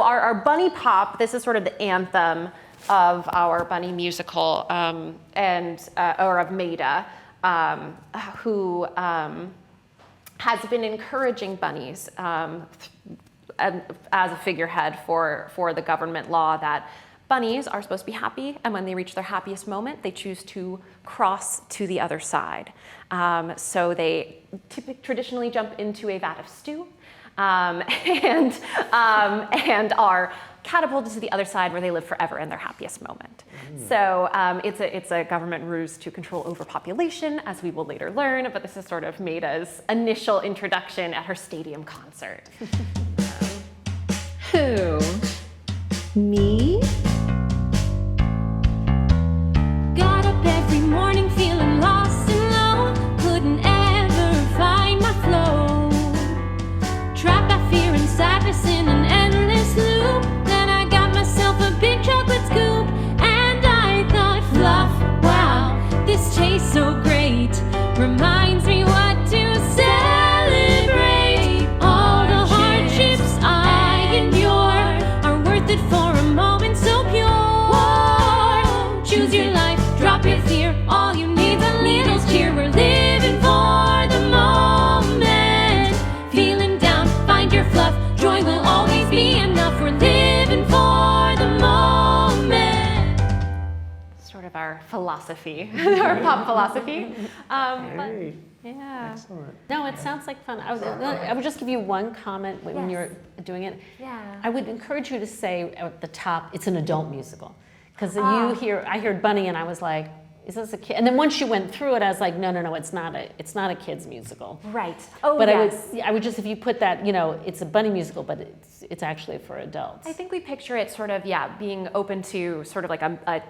our bunny pop, this is sort of the anthem of our bunny musical, or of Maida, who has been encouraging bunnies as a figurehead for the government law that bunnies are supposed to be happy, and when they reach their happiest moment, they choose to cross to the other side. So they traditionally jump into a vat of stew, and are catapulted to the other side where they live forever in their happiest moment. So it's a government ruse to control overpopulation, as we will later learn, but this is sort of Maida's initial introduction at her stadium concert. Who? Me? Got up every morning feeling lost and low. Couldn't ever find my flow. Trapped by fear and sadness in an endless loop. Then I got myself a big chocolate scoop. And I thought, fluff, wow, this tastes so great. Reminds me what to celebrate. All the hardships I endure are worth it for a moment so pure. Choose your life, drop your fear. All you need's a little cheer. We're living for the moment. Feeling down, find your fluff. Joy will always be enough. We're living for the moment. Sort of our philosophy, our pop philosophy. But, yeah. Excellent. No, it sounds like fun. I would just give you one comment when you're doing it. Yeah. I would encourage you to say at the top, it's an adult musical. Because I heard Bunny and I was like, is this a kid? And then once you went through it, I was like, no, it's not a kid's musical. Right. Oh, but yes. I would just, if you put that, it's a Bunny musical, but it's actually for adults. I think we picture it sort of, being open to sort of like a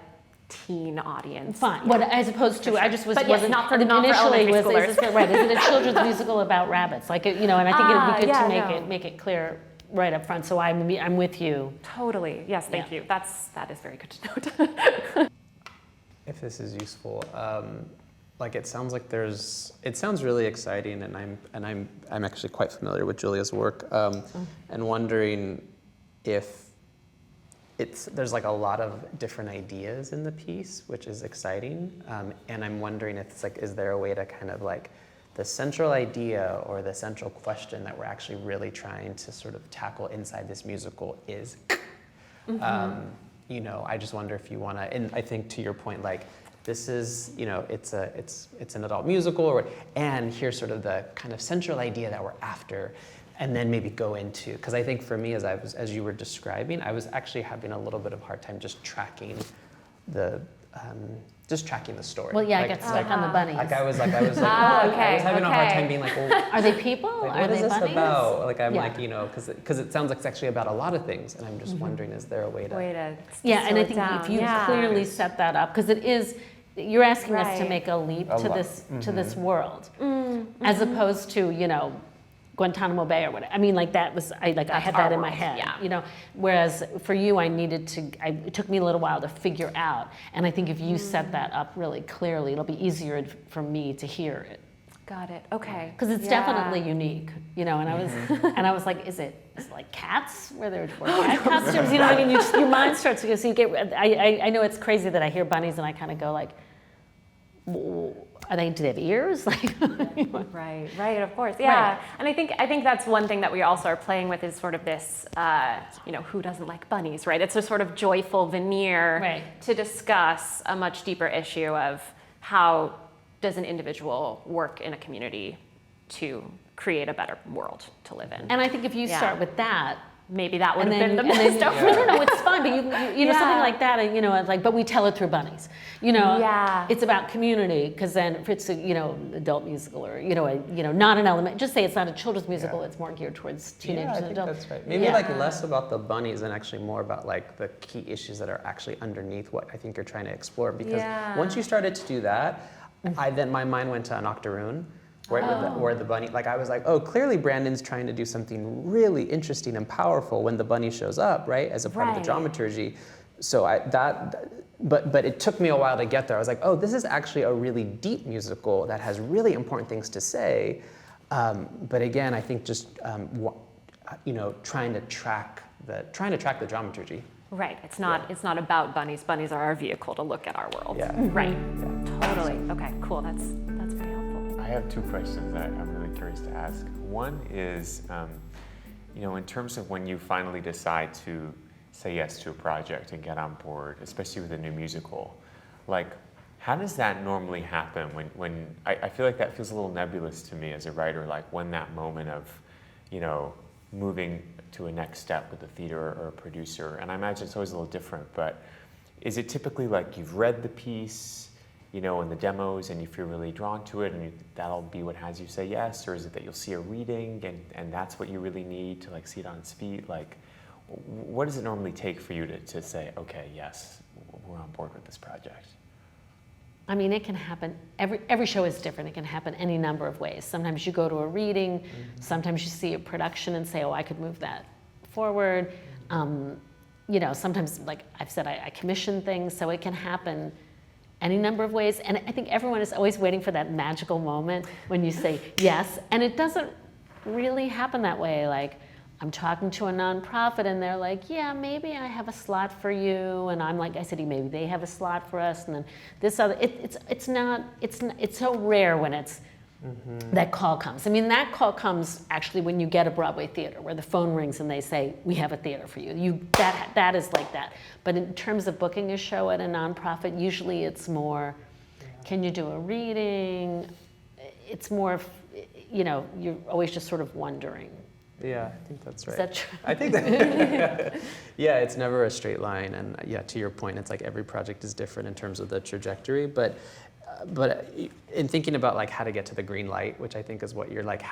teen audience. Fine. What as opposed to, I just was But yes, wasn't not for initially elementary was schoolers. is it right? Is it a children's musical about rabbits? Like and I think it'd be good to make it clear right up front. So I'm with you. Totally. Yes. Thank you. That is very good to note. If this is useful, it sounds like it sounds really exciting, and I'm actually quite familiar with Julia's work, and wondering if there's like a lot of different ideas in the piece, which is exciting, and I'm wondering if it's like, is there a way to kind of like the central idea or the central question that we're actually really trying to sort of tackle inside this musical is, I just wonder if you want to, and I think to your point, like this is, it's an adult musical, and here's sort of the kind of central idea that we're after. And then maybe go into, because I think for me, as you were describing, I was actually having a little bit of a hard time just tracking the story. Well, yeah, I got stuck on the bunnies. I was having a hard time being like, well, Are they people? like, Are what they is this bunnies? about? Like I'm Yeah. like, because it sounds like it's actually about a lot of things, and I'm just wondering, is there a way to? Yeah, and I think if you clearly set that up, because it is, you're asking us to Right. make a leap to this world, as opposed to Guantanamo Bay or whatever. I mean, like that was, I had that in my head, whereas for you, it took me a little while to figure out. And I think if you set that up really clearly, it'll be easier for me to hear it. Got it. Okay. Because it's definitely unique, and I was like, is it like cats where there were cat costumes? You know what I mean? Your mind starts to go, so you get, I know it's crazy that I hear bunnies and I kind of go like, do they have ears? Like, Right, of course. Yeah. Right. And I think that's one thing that we also are playing with is sort of this, who doesn't like bunnies, right? It's a sort of joyful veneer to discuss a much deeper issue of how does an individual work in a community to create a better world to live in. And I think if you start with that, maybe that would and have then, been the and then best. no, it's fine. But you know something like that, and it's like, but we tell it through bunnies. It's about community, because then if it's adult musical or not an element, just say it's not a children's musical. It's more geared towards teenagers and adults. That's right. Maybe less about the bunnies and actually more about like the key issues that are actually underneath what I think you're trying to explore. Because once you started to do that, my mind went to an octoroon, where the bunny, like I was like, oh, clearly Brandon's trying to do something really interesting and powerful when the bunny shows up, right, as a part of the dramaturgy. So but it took me a while to get there. I was like, oh, this is actually a really deep musical that has really important things to say. But again, I think just trying to track the dramaturgy. Right. It's not about bunnies. Bunnies are our vehicle to look at our world. Yeah. Right. Yeah. Totally. Okay. Cool. That's very helpful. I have two questions that I'm really curious to ask. One is, in terms of when you finally decide to say yes to a project and get on board, especially with a new musical, like, how does that normally happen when I feel like that feels a little nebulous to me as a writer, like when that moment of, moving to a next step with a theater or a producer, and I imagine it's always a little different, but is it typically like you've read the piece, in the demos and you feel really drawn to it and that'll be what has you say yes, or is it that you'll see a reading and that's what you really need to like see it on its feet? Like, what does it normally take for you to say, okay, yes, we're on board with this project? I mean, it can happen, every show is different. It can happen any number of ways. Sometimes you go to a reading, sometimes you see a production and say, oh, I could move that forward. Sometimes, like I've said, I commission things, so it can happen any number of ways. And I think everyone is always waiting for that magical moment when you say yes, and it doesn't really happen that way. Like, I'm talking to a nonprofit and they're like, yeah, maybe I have a slot for you. And I'm like, I said, maybe they have a slot for us. And then this other, it's so rare when it's, that call comes. I mean, that call comes actually when you get a Broadway theater where the phone rings and they say, we have a theater for you. That is like that. But in terms of booking a show at a nonprofit, usually it's more, can you do a reading? It's more, you're always just sort of wondering. Yeah, I think that's right. Is that true? I think that, yeah, it's never a straight line. And yeah, to your point, it's like every project is different in terms of the trajectory. But in thinking about like how to get to the green light, which I think is what you're like,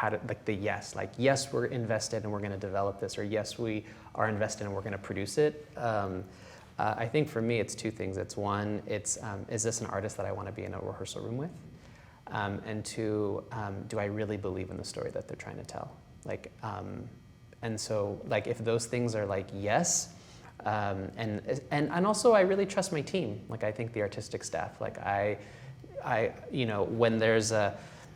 yes, we're invested and we're going to develop this, or yes, we are invested and we're going to produce it. I think for me, it's two things. It's one, is this an artist that I want to be in a rehearsal room with? And two, do I really believe in the story that they're trying to tell? Like, and so like if those things are like yes, and also I really trust my team. Like I think the artistic staff, like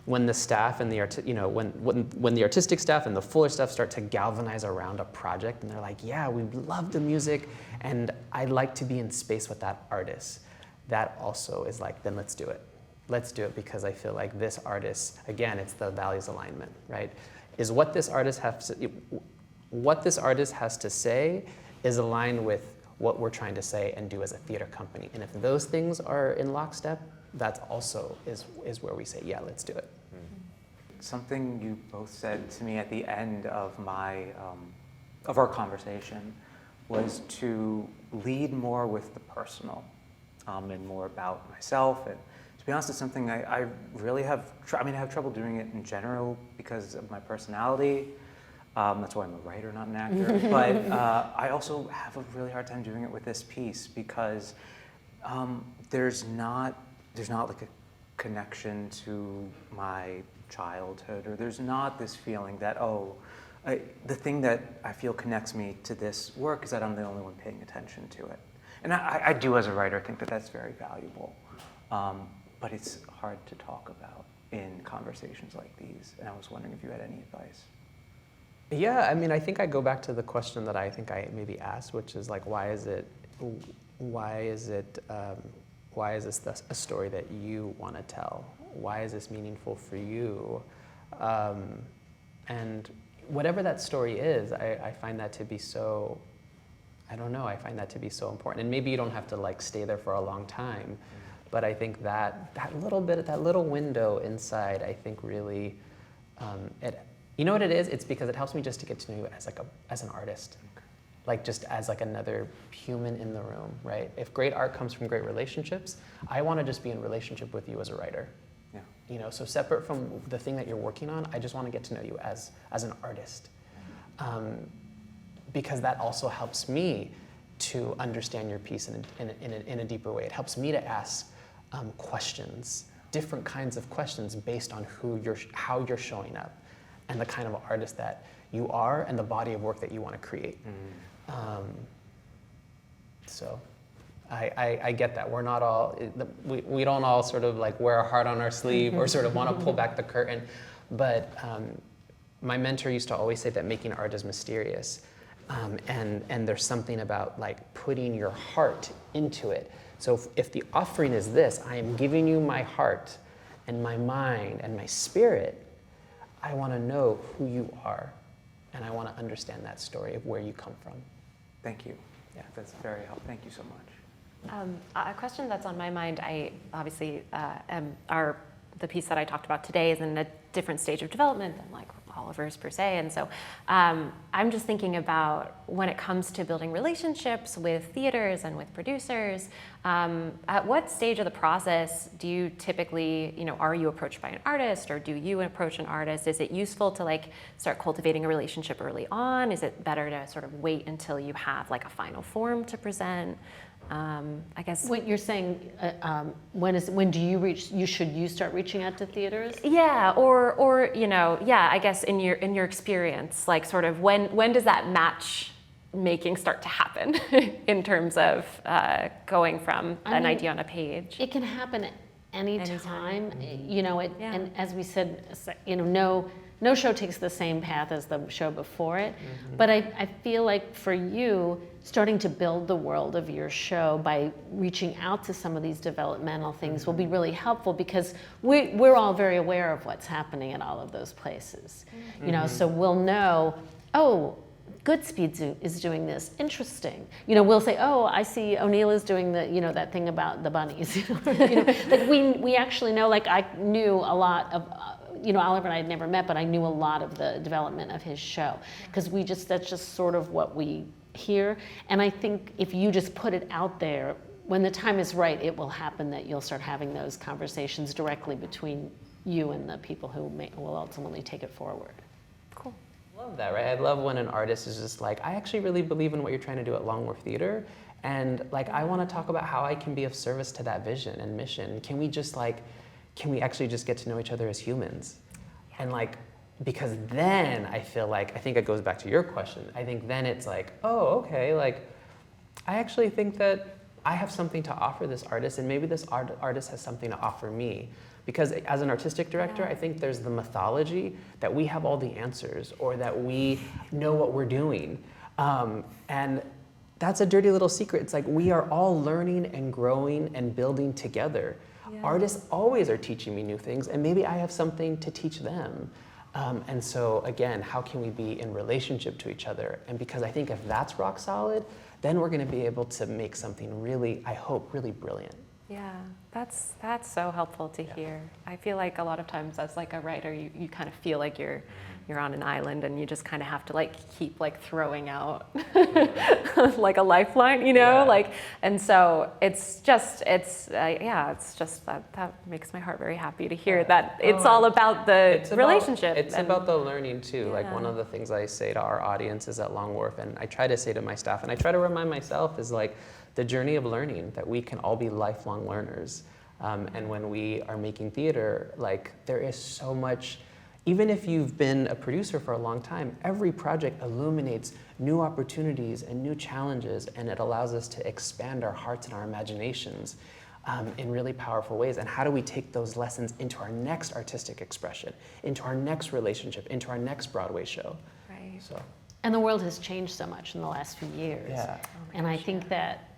when the staff and when the artistic staff and the Fuller staff start to galvanize around a project and they're like, yeah, we love the music and I'd like to be in space with that artist. That also is like, then let's do it. Let's do it because I feel like this artist, again, it's the values alignment, right? Is what this artist has to say is aligned with what we're trying to say and do as a theater company. And if those things are in lockstep, that also is where we say, yeah, let's do it. Something you both said to me at the end of our conversation was to lead more with the personal and more about myself. And to be honest, it's something I really have, I have trouble doing it in general because of my personality. That's why I'm a writer, not an actor. But I also have a really hard time doing it with this piece because there's not like a connection to my childhood, or there's not this feeling that, the thing that I feel connects me to this work is that I'm the only one paying attention to it. And I do, as a writer, think that that's very valuable. But it's hard to talk about in conversations like these. And I was wondering if you had any advice. Yeah, I think I go back to the question that I think I maybe asked, which is like, why is this a story that you want to tell? Why is this meaningful for you? And whatever that story is, I find that to be so, I find that to be so important. And maybe you don't have to like stay there for a long time, but I think that little window inside, I think really, you know what it is? It's because it helps me just to get to know you as an artist. Like just as like another human in the room, right? If great art comes from great relationships, I want to just be in relationship with you as a writer. Yeah. So separate from the thing that you're working on, I just want to get to know you as an artist. Because that also helps me to understand your piece in a deeper way. It helps me to ask questions different kinds of questions based on how you're showing up and the kind of artist that you are and the body of work that you want to create. So I get that. We're not all, we don't all sort of like wear our heart on our sleeve or sort of want to pull back the curtain. But my mentor used to always say that making art is mysterious. And there's something about like putting your heart into it. So if the offering is this, I am giving you my heart and my mind and my spirit, I want to know who you are. And I want to understand that story of where you come from. Thank you. Yeah, that's very helpful. Thank you so much. A question that's on my mind, I obviously the piece that I talked about today is in a different stage of development than like Oliver's per se, and so I'm just thinking about when it comes to building relationships with theaters and with producers, at what stage of the process do you typically, are you approached by an artist or do you approach an artist? Is it useful to like start cultivating a relationship early on? Is it better to sort of wait until you have like a final form to present? I guess What you're saying, when do you should you start reaching out to theaters? yeah, or I guess in your experience, like sort of when does that matchmaking start to happen in terms of going from an idea on a page? It can happen at any time. Yeah. And as we said, no show takes the same path as the show before it. But I feel like for you, starting to build the world of your show by reaching out to some of these developmental things will be really helpful because we're all very aware of what's happening at all of those places. So we'll know, oh, Goodspeed is doing this. Interesting. We'll say, oh, I see O'Neill is doing the, that thing about the bunnies. Like we actually know, like I knew a lot of, Oliver and I had never met, but I knew a lot of the development of his show because that's just sort of what we hear. And I think if you just put it out there, when the time is right, it will happen that you'll start having those conversations directly between you and the people who will ultimately take it forward. Cool. I love that, right? I love when an artist is just like, I actually really believe in what you're trying to do at Long Wharf Theater. And like, I want to talk about how I can be of service to that vision and mission. Can we actually just get to know each other as humans? And like, because then I feel like, I think it goes back to your question. I think then it's like, oh, okay, like, I actually think that I have something to offer this artist and maybe this artist has something to offer me. Because as an artistic director, I think there's the mythology that we have all the answers or that we know what we're doing. And that's a dirty little secret. It's like we are all learning and growing and building together. Yeah. Artists always are teaching me new things and maybe I have something to teach them. And so again, how can we be in relationship to each other? And because I think if that's rock solid, then we're gonna be able to make something really, I hope, really brilliant. Yeah, that's so helpful to hear. I feel like a lot of times as like a writer, you kind of feel like you're on an island and you just kind of have to like keep like throwing out like a lifeline, like, and so it's just that makes my heart very happy to hear that it's all about the relationship. It's about the learning too. Yeah. Like one of the things I say to our audiences at Long Wharf, and I try to say to my staff, and I try to remind myself is like the journey of learning, that we can all be lifelong learners. And when we are making theater, like there is so much. Even if you've been a producer for a long time, every project illuminates new opportunities and new challenges, and it allows us to expand our hearts and our imaginations in really powerful ways. And how do we take those lessons into our next artistic expression, into our next relationship, into our next Broadway show? Right. So. And the world has changed so much in the last few years. Yeah. And I think that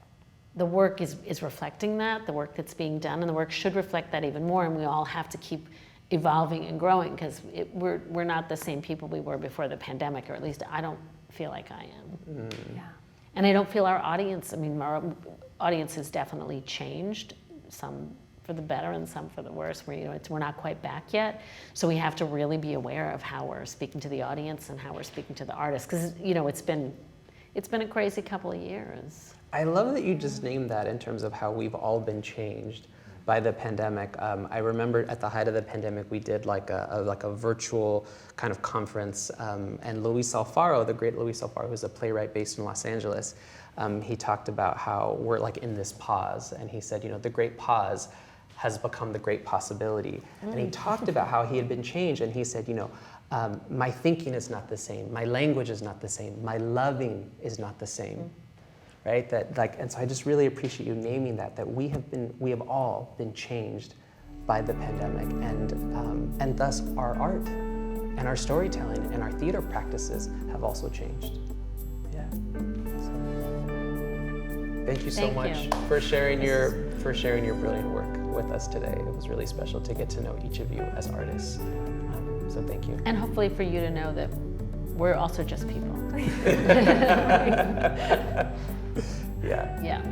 the work is reflecting that, the work that's being done, and the work should reflect that even more, and we all have to keep evolving and growing because we're not the same people we were before the pandemic, or at least I don't feel like I am. Yeah. And I don't feel our audience has definitely changed, some for the better and some for the worse. We're not quite back yet, so we have to really be aware of how we're speaking to the audience and how we're speaking to the artists, because it's been a crazy couple of years. I love that you just named that in terms of how we've all been changed by the pandemic. I remember at the height of the pandemic, we did like a virtual kind of conference, and Luis Alfaro, the great Luis Alfaro, who's a playwright based in Los Angeles, he talked about how we're like in this pause, and he said, the great pause, has become the great possibility. And he talked about how he had been changed, and he said, my thinking is not the same, my language is not the same, my loving is not the same, right? And so I just really appreciate you naming that we have all been changed by the pandemic, and thus our art and our storytelling and our theater practices have also changed. Yeah. So, thank you so much for sharing your brilliant work with us today. It was really special to get to know each of you as artists. So thank you. And hopefully for you to know that we're also just people. Yeah. Yeah.